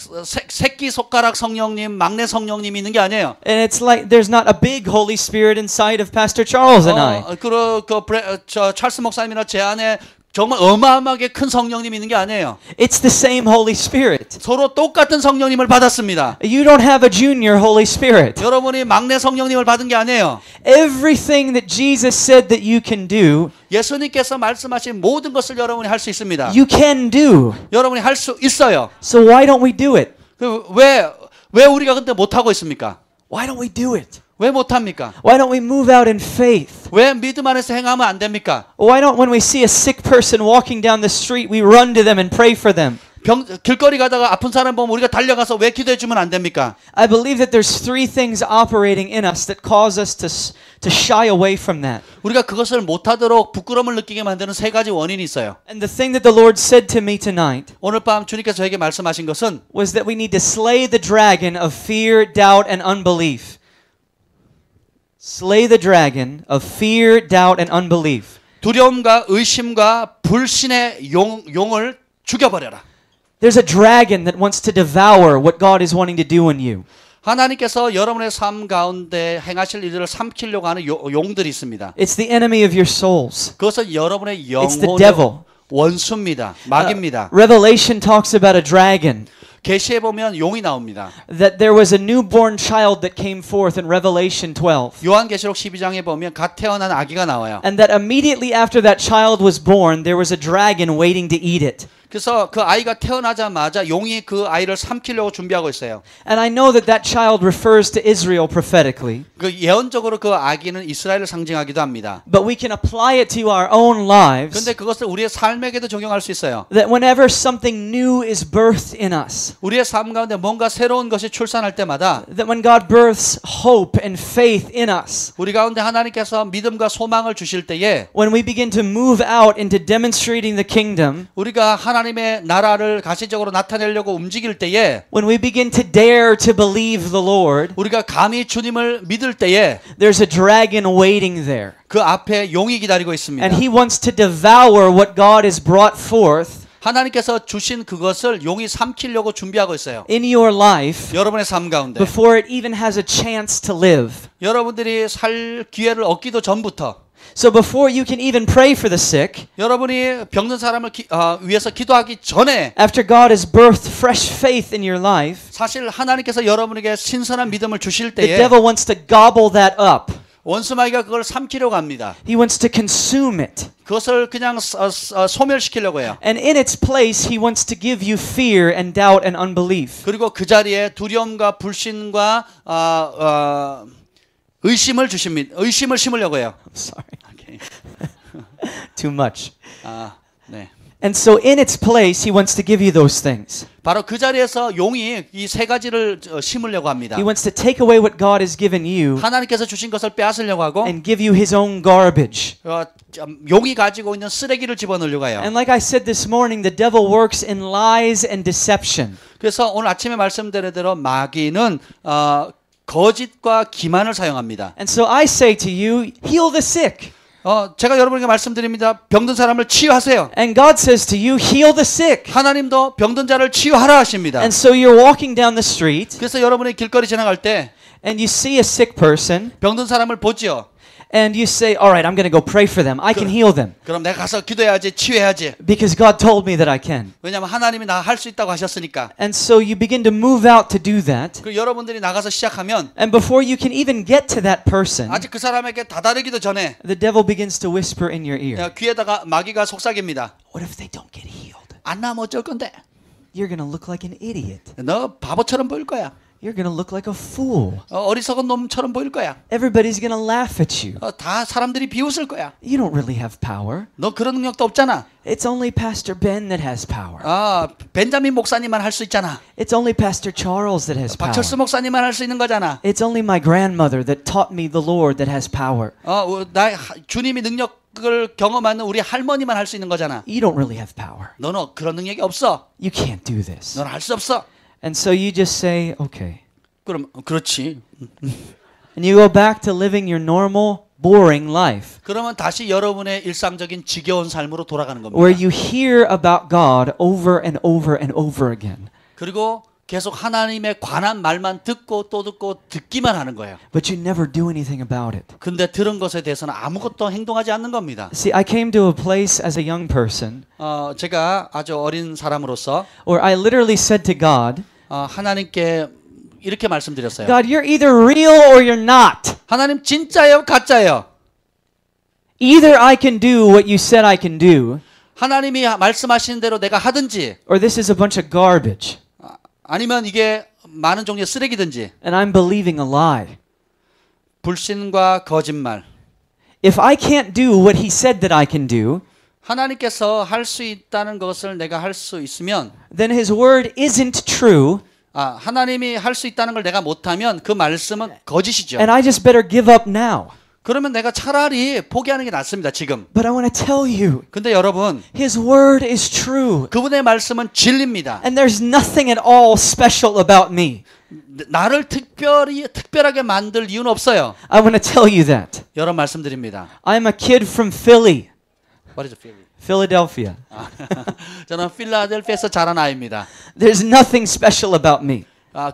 새끼 손가락 성령님, 막내 성령님이 있는 게 아니에요. And it's like there's not a big Holy Spirit inside of Pastor Charles and I. 찰스 목사님이나 제 안에 정말 어마어마하게 큰 성령님이 있는 게 아니에요. It's the same Holy Spirit. 서로 똑같은 성령님을 받았습니다. You don't have a junior Holy Spirit. 여러분이 막내 성령님을 받은 게 아니에요. Everything that Jesus said that you can do, 예수님께서 말씀하신 모든 것을 여러분이 할 수 있습니다. you can do. 여러분이 할 수 있어요. So why don't we do it? 왜 우리가 근데 못 하고 있습니까? Why don't we do it? 왜 못 합니까? Why don't we move out in faith? 왜 믿음 안에서 행하면 안 됩니까? Why don't when we see a sick person walking down the street, we run to them and pray for them? 길거리 가다가 아픈 사람 보면 우리가 달려가서 왜 기도해 주면 안 됩니까? I believe that there's three things operating in us that cause us to shy away from that. 우리가 그것을 못하도록 부끄러움을 느끼게 만드는 세 가지 원인이 있어요. And the thing that the Lord said to me tonight 오늘 밤 주님께서 저에게 말씀하신 것은 was that we need to slay the dragon of fear, doubt, and unbelief. Slay the dragon of fear, doubt, and unbelief. 두려움과 의심과 불신의 용을 죽여버려라. There's a dragon that wants to devour what God is wanting to do in you. 하나님께서 여러분의 삶 가운데 행하실 일들을 삼키려고 하는 용들이 있습니다. It's the enemy of your souls. 그것은 여러분의 It's the 영혼의 devil. 원수입니다. 마귀입니다. Revelation talks about a dragon. 계시에 보면 용이 나옵니다. That there was a newborn child that came forth in Revelation 12. 요한계시록 12장에 보면 갓 태어난 아기가 나와요. And that immediately after that child was born, there was a dragon waiting to eat it. 그래서 그 아이가 태어나자마자 용이 그 아이를 삼키려고 준비하고 있어요. And I know that that child refers to Israel prophetically. 그 예언적으로 그 아기는 이스라엘을 상징하기도 합니다. But we can apply it to our own lives. 근데 그것을 우리의 삶에게도 적용할 수 있어요. That whenever something new is birthed in us, 우리의 삶 가운데 뭔가 새로운 것이 출산할 때마다 that when God births hope and faith in us, 우리 가운데 하나님께서 믿음과 소망을 주실 때에 when we begin to move out into demonstrating the kingdom, 우리가 하나님의 나라를 가시적으로 나타내려고 움직일 때에 when we begin to dare to believe the Lord, 우리가 감히 주님을 믿을 때에 there's a dragon waiting there. 그 앞에 용이 기다리고 있습니다. And he wants to devour what God has brought forth 하나님께서 주신 그것을 용이 삼키려고 준비하고 있어요. in your life 여러분의 삶 가운데 before it even has a chance to live. 여러분들이 살 기회를 얻기도 전부터 So before you can even pray for the sick, 여러분이 병든 사람을 위해서 기도하기 전에 after God has birthed fresh faith in your life, 사실 하나님께서 여러분에게 신선한 믿음을 주실 the 때에 devil wants to gobble that up. 원수마귀가 그걸 삼키려고 합니다. He wants to consume it. 그것을 그냥 소멸시키려고 해요. And in its place, he wants to give you fear and doubt and unbelief. 그리고 그 자리에 두려움과 불신과 의심을 주십니다. 의심을 심으려고 해요. I'm sorry. Okay. Too much. 네. And so in its place, he wants to give you those things. 바로 그 자리에서 용이 이 세 가지를 심으려고 합니다. He wants to take away what God has given you 하나님께서 주신 것을 빼앗으려고 하고 and give you his own garbage. 용이 가지고 있는 쓰레기를 집어넣으려고 해요. And like I said this morning, the devil works in lies and deception. 그래서 오늘 아침에 말씀드린 대로 마귀는 거짓과 기만을 사용합니다. And so I say to you, heal the sick. 제가 여러분에게 말씀드립니다. 병든 사람을 치유하세요. And God says to you, heal the sick. 하나님도 병든 자를 치유하라 하십니다. And so you're walking down the street 그래서 여러분이 길거리 지나갈 때 and you see a sick person 병든 사람을 보지요. and you say, all right, I'm going to go pray for them. I can heal them 그럼 내가 가서 기도해야지, 치유해야지. because God told me that I can. 왜냐하면 하나님이 나 할 수 있다고 하셨으니까. And so you begin to move out to do that. 그 여러분들이 나가서 시작하면 And before you can even get to that person, 아직 그 사람에게 다다르기도 전에 the devil begins to whisper in your ear, 귀에다가 마귀가 속삭입니다. what if they don't get healed? 안 나면 어쩔 건데? You're going to look like an idiot. 너 바보처럼 보일 거야. You're going to look like a fool. 어리석은 놈처럼 보일 거야. Everybody's going to laugh at you. 다 사람들이 비웃을 거야. You don't really have power. 너 그런 능력도 없잖아. It's only Pastor Ben that has power. 벤자민 목사님만 할 수 있잖아. It's only Pastor Charles that has power. 박철수 목사님만 할 수 있는 거잖아. It's only my grandmother that taught me the Lord that has power. 나 주님이 능력을 경험하는 우리 할머니만 할 수 있는 거잖아. You don't really have power. 너는 그런 능력이 없어. You can't do this. 너는 할 수 없어. And so you just say, okay. 그럼 그렇지. And you go back to living your normal, boring life. 그러면 다시 여러분의 일상적인 지겨운 삶으로 돌아가는 겁니다. Where you hear about God over and over and over again. 그리고 계속 하나님에 관한 말만 듣고 또 듣고 듣기만 하는 거예요. But you never do anything about it. 근데 들은 것에 대해서는 아무것도 행동하지 않는 겁니다. See, I came to a place as a young person 제가 아주 어린 사람으로서 where I literally said to God, 하나님께 이렇게 말씀드렸어요. God, you're either real or you're not. 하나님 진짜예요, 가짜예요? Either I can do what you said I can do, 하나님이 말씀하신 대로 내가 하든지, or this is a bunch of garbage, 아니면 이게 많은 종류의 쓰레기든지, and I'm believing a lie. 불신과 거짓말. If I can't do what he said that I can do, 하나님께서 할 수 있다는 것을 내가 할 수 있으면 then his word isn't true. 하나님이 할 수 있다는 걸 내가 못하면 그 말씀은 거짓이죠. And I just better give up now. 그러면 내가 차라리 포기하는 게 낫습니다. 지금. But I want to tell you, 근데 여러분, his word is true. 그분의 말씀은 진리입니다. And there's nothing at all special about me. 나를 특별하게 만들 이유는 없어요. I want to tell you that. 여러분 말씀드립니다. I'm a kid from Philly. What is Philly? Philadelphia. 저는 필라델피아에서 자란 아이입니다. There's nothing special about me.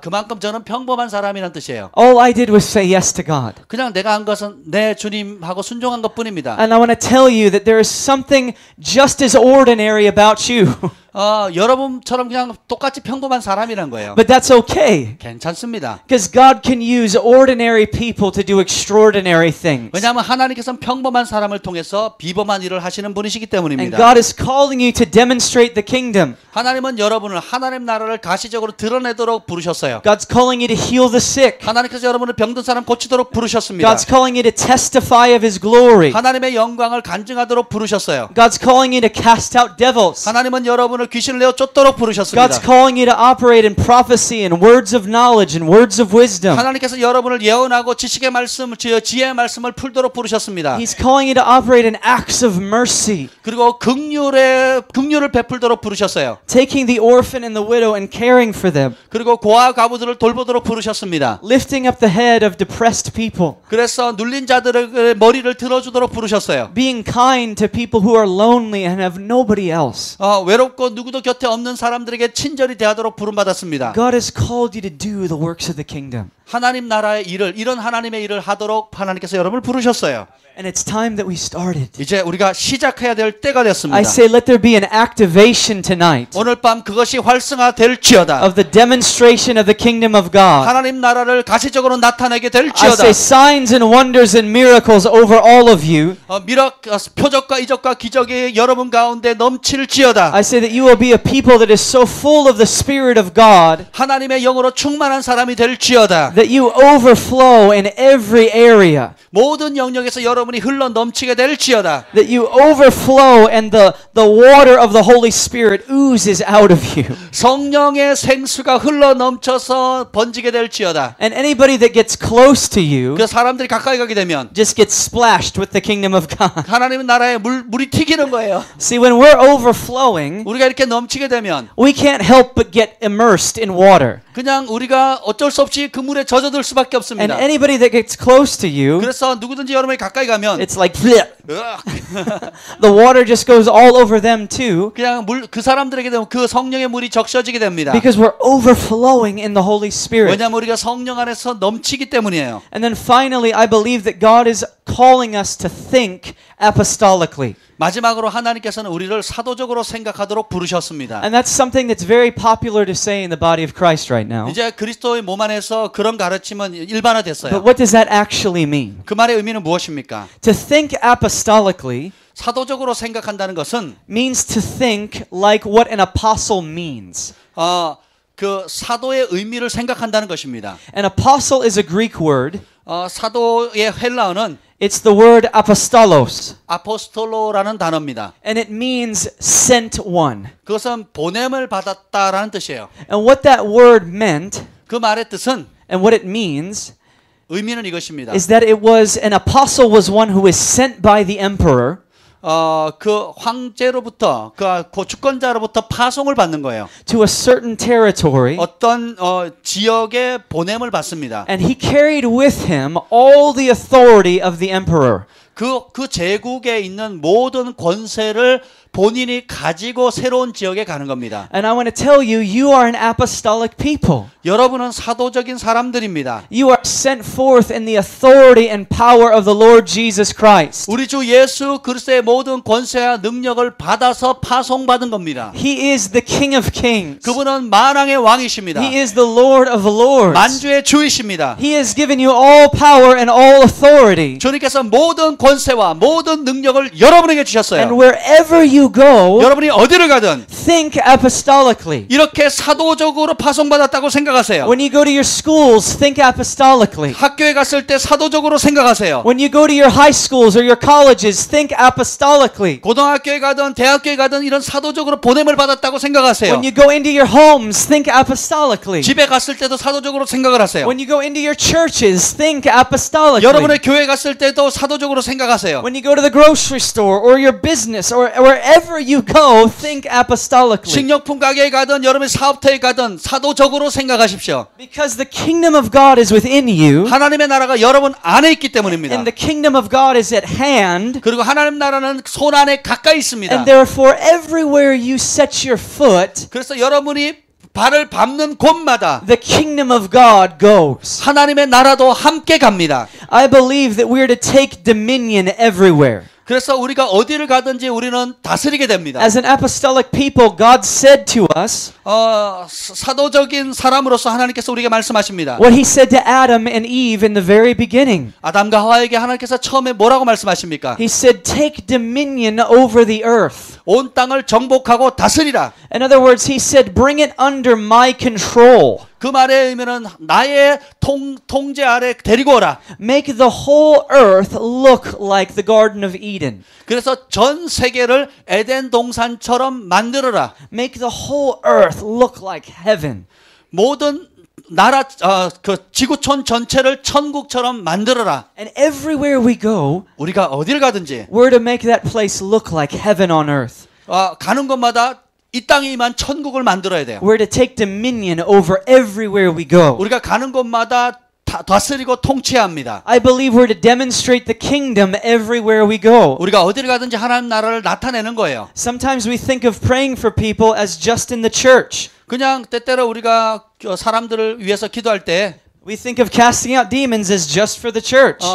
그만큼 저는 평범한 사람이란 뜻이에요. All I did was say yes to God. 그냥 내가 한 것은 내 주님하고 순종한 것뿐입니다. And I want to tell you that there is something just as ordinary about you. 여러분처럼 그냥 똑같이 평범한 사람이란 거예요. But that's okay. 괜찮습니다. Because God can use ordinary people to do extraordinary things. 왜냐하면 하나님께서는 평범한 사람을 통해서 비범한 일을 하시는 분이시기 And 때문입니다. God is calling you to demonstrate the kingdom. 하나님은 여러분을 하나님 나라를 가시적으로 드러내도록 부르셨어요. God's calling you to heal the sick. 하나님께서 여러분을 병든 사람 고치도록 부르셨습니다. God's calling you to testify of His glory. 하나님의 영광을 간증하도록 부르셨어요. God's calling you to cast out devils. 하나님은 여러분을 귀신을 내어 쫓도록 부르셨습니다. God's calling you to operate in prophecy and words of knowledge and words of wisdom. 하나님께서 여러분을 예언하고 지식의 말씀, 지혜의 말씀을 풀도록 부르셨습니다. He's calling you to operate in acts of mercy. 그리고 긍휼을 베풀도록 부르셨어요. Taking the orphan and the widow and caring for them. 그리고 고아 과부들을 돌보도록 부르셨습니다. Lifting up the head of depressed people. 그래서 눌린 자들의 머리를 들어주도록 부르셨어요. Being kind to people who are lonely and have nobody else. 외롭고 누구도 곁에 없는 사람들에게 친절히 대하도록 부름받았습니다. God has called you to do the works of the kingdom. 하나님 나라의 일을, 이런 하나님의 일을 하도록 하나님께서 여러분을 부르셨어요. And it's time that we started. 이제 우리가 시작해야 될 때가 I 됐습니다. say let there be an activation tonight 오늘 밤 그것이 활성화될지어다. of the demonstration of the kingdom of God. 하나님 나라를 가시적으로 나타내게 I 될지어다. say signs and wonders and miracles over all of you. 표적과 이적과 기적이 여러분 가운데 넘칠지어다. I say that you will be a people that is so full of the Spirit of God 하나님의 영으로 충만한 사람이 될지어다. that you overflow in every area. 모든 영역에서 여러분이 흘러 넘치게 될지어다. That you overflow and the water of the Holy Spirit oozes out of you. 성령의 생수가 흘러 넘쳐서 번지게 될지어다. And anybody that gets close to you 그 사람들이 가까이 가게 되면 just gets splashed with the kingdom of God. 하나님의 나라에 물이 튀기는 거예요. See, when we're overflowing, 우리가 이렇게 넘치게 되면 we can't help but get immersed in water. 그냥 우리가 어쩔 수 없이 그 물에 젖어들 수밖에 And 없습니다. anybody that gets close to you, 그래서 누구든지 여러분이 가까이 가면 it's like the water just goes all over them too. 그냥 그 사람들에게 되면 그 성령의 물이 적셔지게 됩니다. Because we're overflowing in the Holy Spirit. 왜냐하면 우리가 성령 안에서 넘치기 때문이에요. And then finally, I believe that God is calling us to think apostolically. 마지막으로 하나님께서는 우리를 사도적으로 생각하도록 부르셨습니다. And that's something that's very popular to say in the body of Christ right now. 이제 그리스도의 몸 안에서 그런 가르침은 But 일반화됐어요. what does that actually mean? 그 말의 의미는 무엇입니까? To think apostolically 사도적으로 생각한다는 것은 means to think like what an apostle means. 그 사도의 의미를 생각한다는 것입니다. An apostle is a Greek word. 사도의 헬라어는 It's the word apostolos. 아포스톨로라는 단어입니다. And it means sent one. 그것은 보냄을 받았다라는 뜻이에요. And what that word meant, 그 말의 뜻은 and what it means, 의미는 이것입니다. is that it was an apostle was one who was sent by the emperor. 그 황제로부터 그 주권자로부터 파송을 받는 거예요. To a certain territory. 어떤 지역에 보냄을 받습니다. And he carried with him all the authority of the emperor. 그 제국에 있는 모든 권세를 본인이 가지고 새로운 지역에 가는 겁니다. And I want to tell you, you are an apostolic people. 여러분은 사도적인 사람들입니다. You are sent forth in the authority and power of the Lord Jesus Christ. 우리 주 예수 그리스도의 모든 권세와 능력을 받아서 파송받은 겁니다. He is the King of Kings. 그분은 만왕의 왕이십니다. He is the Lord of Lords. 만주의 주이십니다. He has given you all power and all authority. 주님께서 모든 권세와 모든 능력을 여러분에게 주셨어요. And wherever you go, 여러분이 어디를 가든 think apostolically. 이렇게 사도적으로 파송받았다고 생각하세요. When you go to your schools, think apostolically. 학교에 갔을 때 사도적으로 생각하세요. When you go to your high schools or your colleges, think apostolically. 고등학교에 가든 대학교에 가든 이런 사도적으로 보냄을 받았다고 생각하세요. When you go into your homes, think apostolically. 집에 갔을 때도 사도적으로 생각을 하세요. When you go into your churches, think apostolically. 여러분의 교회 갔을 때도 사도적으로 생각하세요. When you go to the grocery store or your business or wherever you go, think apostolically. 식료품 가게에 가든 여러분의 사업터에 가든 사도적으로 생각하십시오. Because the kingdom of God is within you. 하나님의 나라가 여러분 안에 있기 때문입니다. And the kingdom of God is at hand. 그리고 하나님 나라는 손 안에 가까이 있습니다. And therefore everywhere you set your foot, 그래서 여러분이 발을 밟는 곳마다 the kingdom of God goes. 하나님의 나라도 함께 갑니다. I believe that we are to take dominion everywhere. 그래서 우리가 어디를 가든지 우리는 다스리게 됩니다. As an apostolic people, God said to us 사도적인 사람으로서 하나님께서 우리에게 말씀하십니다. what he said to Adam and Eve in the very beginning. 아담과 하와에게 하나님께서 처음에 뭐라고 말씀하십니까? He said, take dominion over the earth. 온 땅을 정복하고 다스리라. In other words, he said, bring it under my control. 그 말의 의미는 나의 통제 아래 데리고 오라. Make the whole earth look like the Garden of Eden. 그래서 전 세계를 에덴 동산처럼 만들어라. Make the whole earth look like heaven. 모든 나라 그 지구촌 전체를 천국처럼 만들어라. And everywhere we go, 우리가 어디를 가든지 we're to make that place look like heaven on earth. 가는 곳마다 이 땅에 임한 천국을 만들어야 돼요. We're to take dominion over everywhere we go. 우리가 가는 곳마다 다스리고 통치해야 합니다. I believe we're to demonstrate the kingdom everywhere we go. 우리가 어디를 가든지 하나님 나라를 나타내는 거예요. Sometimes we think of praying for people as just in the church. 그냥 때때로 우리가 사람들을 위해서 기도할 때 We think of casting out demons as just for the church.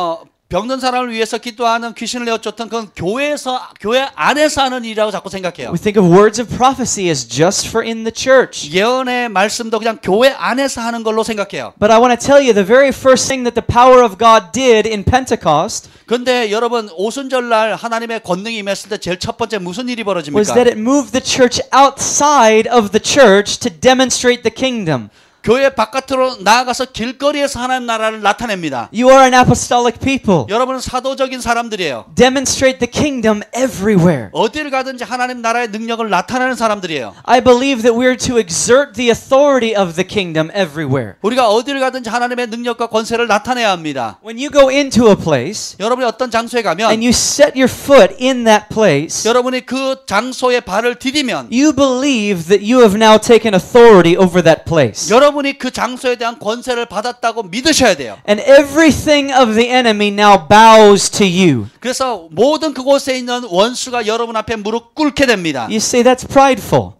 병든 사람을 위해서 기도하는 귀신을 내어쫓던 그건 교회 안에서 하는 일이라고 자꾸 생각해요. We think of words of prophecy as just for in the church. 예언의 말씀도 그냥 교회 안에서 하는 걸로 생각해요. But I want to tell you the very first thing that the power of God did in Pentecost 근데 여러분 오순절날 하나님의 권능이 임했을 때 제일 첫 번째 무슨 일이 was 벌어집니까? that it moved the church outside of the church to demonstrate the kingdom. 교회 바깥으로 나아가서 길거리에서 하나님 나라를 나타냅니다. You are an apostolic people. 여러분은 사도적인 사람들이에요. Demonstrate the kingdom everywhere. 어디를 가든지 하나님 나라의 능력을 나타내는 사람들이에요. I believe that we are to exert the authority of the kingdom everywhere. 우리가 어디를 가든지 하나님의 능력과 권세를 나타내야 합니다. When you go into a place 여러분이 어떤 장소에 가면 and you set your foot in that place, 여러분이 그 장소에 발을 디디면 you believe that you have now taken authority over that place. 여러분이 그 장소에 대한 권세를 받았다고 믿으셔야 돼요. And everything of the enemy now bows to you. 그래서 모든 그곳에 있는 원수가 여러분 앞에 무릎 꿇게 됩니다. You say that's prideful.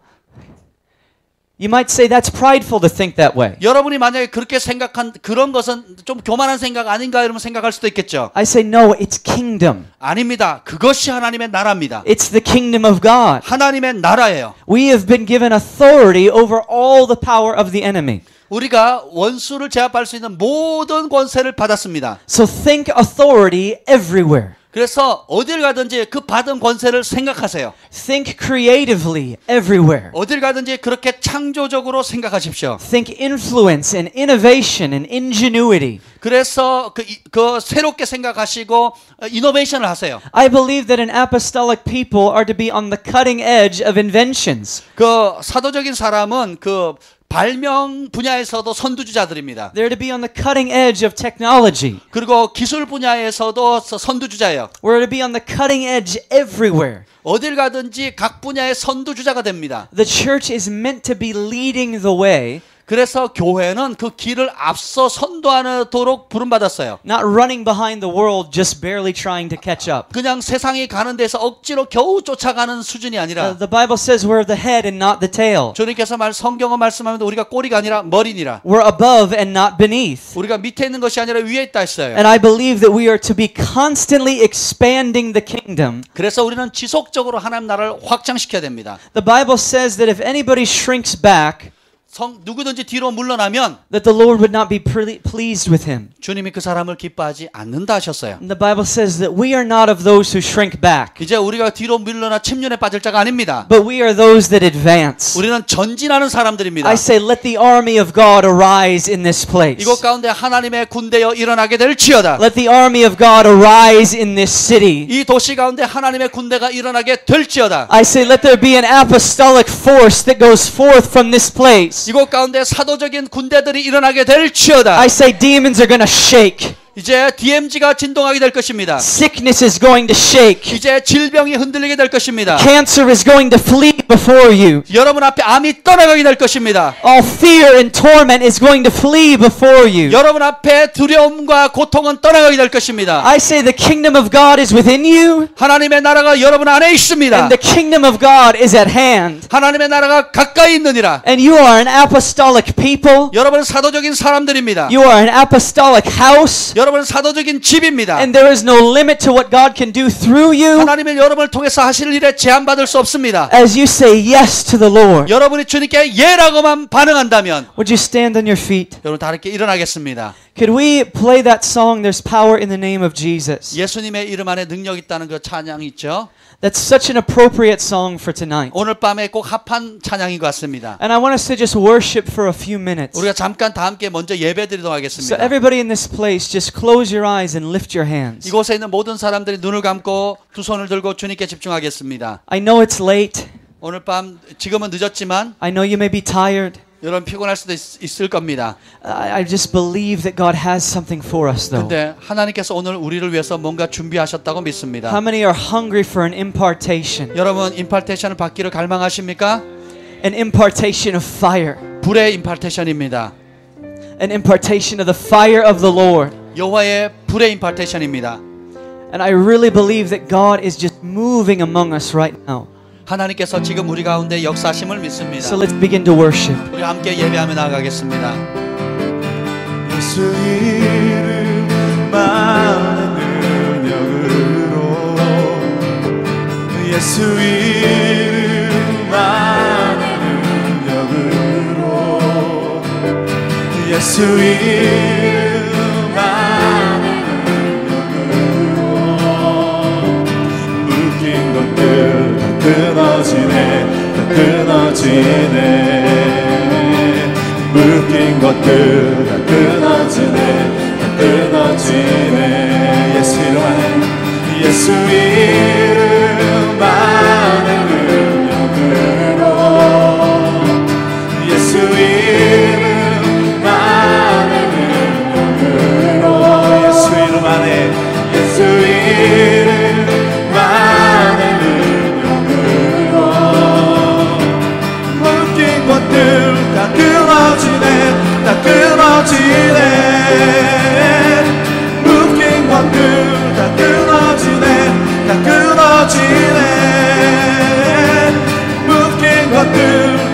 You might say that's prideful to think that way. 여러분이 만약에 그렇게 생각한 그런 것은 좀 교만한 생각 아닌가 이러면 생각할 수도 있겠죠. I say no, it's kingdom. 아닙니다. 그것이 하나님의 나라입니다. It's the kingdom of God. 하나님의 나라예요. We have been given authority over all the power of the enemy. 우리가 원수를 제압할 수 있는 모든 권세를 받았습니다. So think authority everywhere. 그래서 어딜 가든지 그 받은 권세를 생각하세요. Think creatively everywhere. 어딜 가든지 그렇게 창조적으로 생각하십시오. Think influence and innovation and ingenuity. 그래서 그 새롭게 생각하시고 이노베이션을 하세요. I believe that an apostolic people are to be on the cutting edge of inventions. 그 사도적인 사람은 그 발명 분야에서도 선두주자들입니다. They're to be on the cutting edge of technology. 그리고 기술 분야에서도 선두주자예요. We're to be on the cutting edge everywhere. 어딜 가든지 각 분야의 선두주자가 됩니다. The church is meant to be leading the way. 그래서 교회는 그 길을 앞서 선도하도록 부름받았어요. Not running behind the world, just barely trying to catch up. 그냥 세상이 가는 데서 억지로 겨우 쫓아가는 수준이 아니라 The Bible says we're the head and not the tail. 주님께서 성경은 말씀하는데 우리가 꼬리가 아니라 머리니라. We're above and not beneath. 우리가 밑에 있는 것이 아니라 위에 있다 했어요. And I believe that we are to be constantly expanding the kingdom. 그래서 우리는 지속적으로 하나님 나라를 확장시켜야 됩니다. The Bible says that if anybody shrinks back, 누구든지 뒤로 물러나면 that the Lord would not be pleased with him. 주님이 그 사람을 기뻐하지 않는다 하셨어요. And the Bible says that we are not of those who shrink back, 이제 우리가 뒤로 물러나 침륜에 빠질 자가 아닙니다. but we are those that advance. 우리는 전진하는 사람들입니다. I say, let the army of God arise in this place. 이곳 가운데 하나님의 군대여 일어나게 될지어다. Let the army of God arise in this city. 이 도시 가운데 하나님의 군대가 일어나게 될지어다. I say, let there be an apostolic force that goes forth from this place. 이곳 가운데 사도적인 군대들이 일어나게 될지어다. I say, demons are going to shake. 이제 DMZ가 진동하게 될 것입니다. Sickness is going to shake. 이제 질병이 흔들리게 될 것입니다. Cancer is going to flee before you. 여러분 앞에 암이 떠나가게 될 것입니다. All fear and torment is going to flee before you. 여러분 앞에 두려움과 고통은 떠나가게 될 것입니다. I say the kingdom of God is within you. 하나님의 나라가 여러분 안에 있습니다. And the kingdom of God is at hand. 하나님의 나라가 가까이 있느니라. And you are an apostolic people. 여러분은 사도적인 사람들입니다. You are an apostolic house. 여러분은 사도적인 집입니다. And there is no limit to what God can do through you. 하나님은 여러분을 통해서 하실 일에 제한받을 수 없습니다. As you say yes to the Lord. 여러분이 주님께 예라고만 반응한다면 Would you stand on your feet? 여러분 다 함께 일어나겠습니다. Could we play that song, There's Power in the Name of Jesus? 예수님의 이름 안에 능력 있다는 그 찬양이 있죠. That's such an appropriate song for tonight. 오늘 밤에 꼭 합한 찬양인 것 같습니다. And I want us to just worship for a few minutes. 우리가 잠깐 다 함께 먼저 예배드리도록 So 하겠습니다. everybody in this place, just close your eyes and lift your hands. 이곳에 있는 모든 사람들이 눈을 감고 두 손을 들고 주님께 집중하겠습니다. I know it's late. 오늘 밤 지금은 늦었지만 I know you may be tired. 여러분 피곤할 수도 있을 겁니다. I just believe that God has something for us though. 근데 하나님께서 오늘 우리를 위해서 뭔가 준비하셨다고 믿습니다. How many are hungry for an impartation? 여러분 임파테이션을 받기를 갈망하십니까? An impartation of fire. 불의 임파테이션입니다. An impartation of the fire of the Lord. 여호와의 불의 임파테이션입니다. And I really believe that God is just moving among us right now. 하나님께서 지금 우리 가운데 역사하심을 믿습니다. So let's begin to worship. 우리 함께 예배하며 나아가겠습니다. 예수 이름만의 능력으로 예수 이름만의 능력으로 예수 이름만의 능력으로 묶인 것들 끊어지네 다 끊어지네 묶인 것들 다 끊어지네 다 끊어지네 예수 이름 안에 예수 이름만의 능력으로 예수 이름만의 능력으로 예수 이름 안에 예수 이름만의 다 끊어지네 다 끊어지네 묶인 것들 다 끊어지네 다 끊어지네 묶인 것들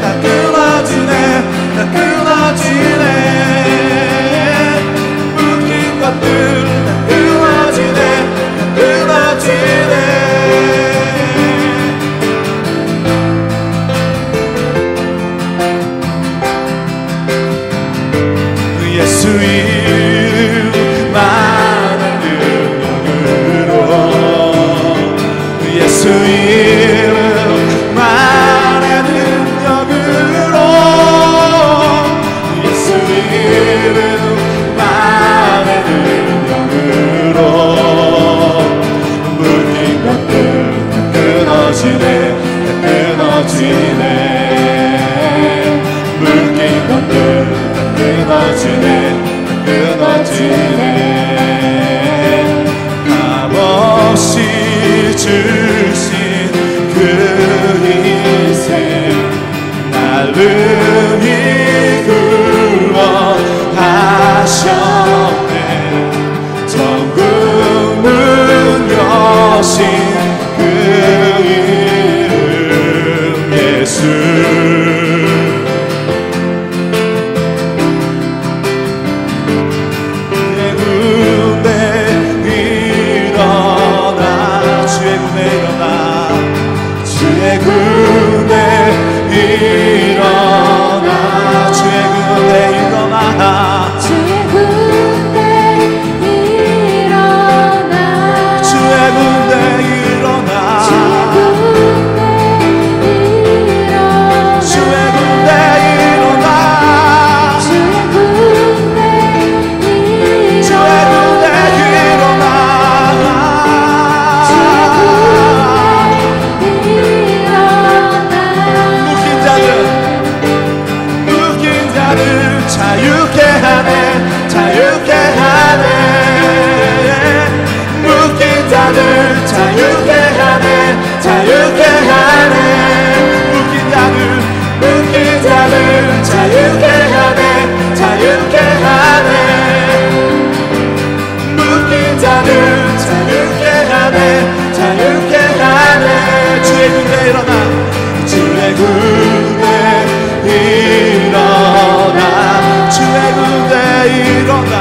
다 끊어지네 다 끊어지네 묶인 것들 다 끊어지네 다 끊어지네 예수 이름만의 능력으로 예수 이름만의 능력으로 예수 이름만의 능력으로 묶인 것들 다 끊어지네 다 끊어지네 묶인 것들 끊어지네 끊어지네 값없이 주신 그 희생 나름이 구원하셨네 천국 문 여신 그 이름 예수 주의 군대 일어나 자유케 하네 자유케 하네 묶인 자들 자유케 하네 자유케 하네 묶인 자들 자유케 하네 자유케 하네 묶인 자들 자유케 하네 자유케 하네 주의 군대 일어나 주의 군대 일어나 주의 군대 일어나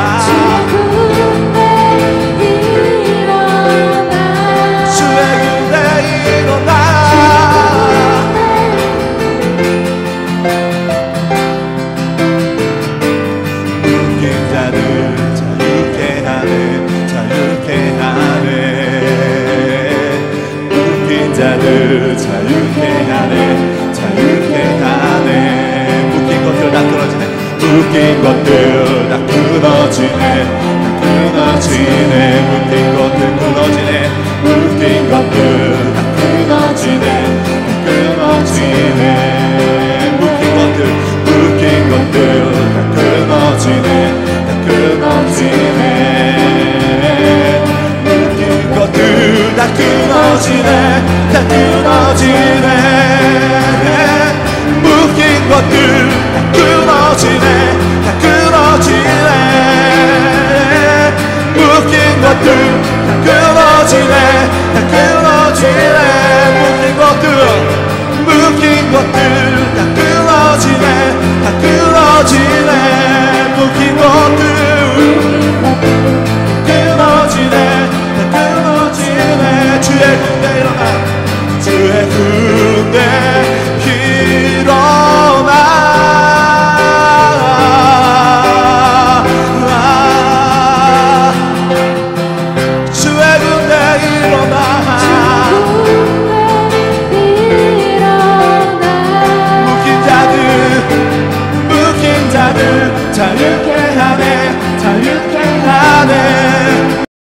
주의 군대 일어나 묶인 자들 자유케 하네 자유케 하네 묶인 자들 자유케 하네 자유케 하네 묶인 것들 다 끊어지네 묶인 것들 다 끊어지네 다 끊어지네 묶인 것들 끊어지네 묶인 것들 다 끊어지네 다 끊어지네 묶인 것들 다 끊어지네 다 끊어지네 묶인 것들 다 끊어지네 다 끊어지네 묶인 것들 다 끊어지네 다 끊어지네 묶인 것들 다 끊어지네 다 끊어지네 묶인 것들 다 끊어지네 다 끊어지네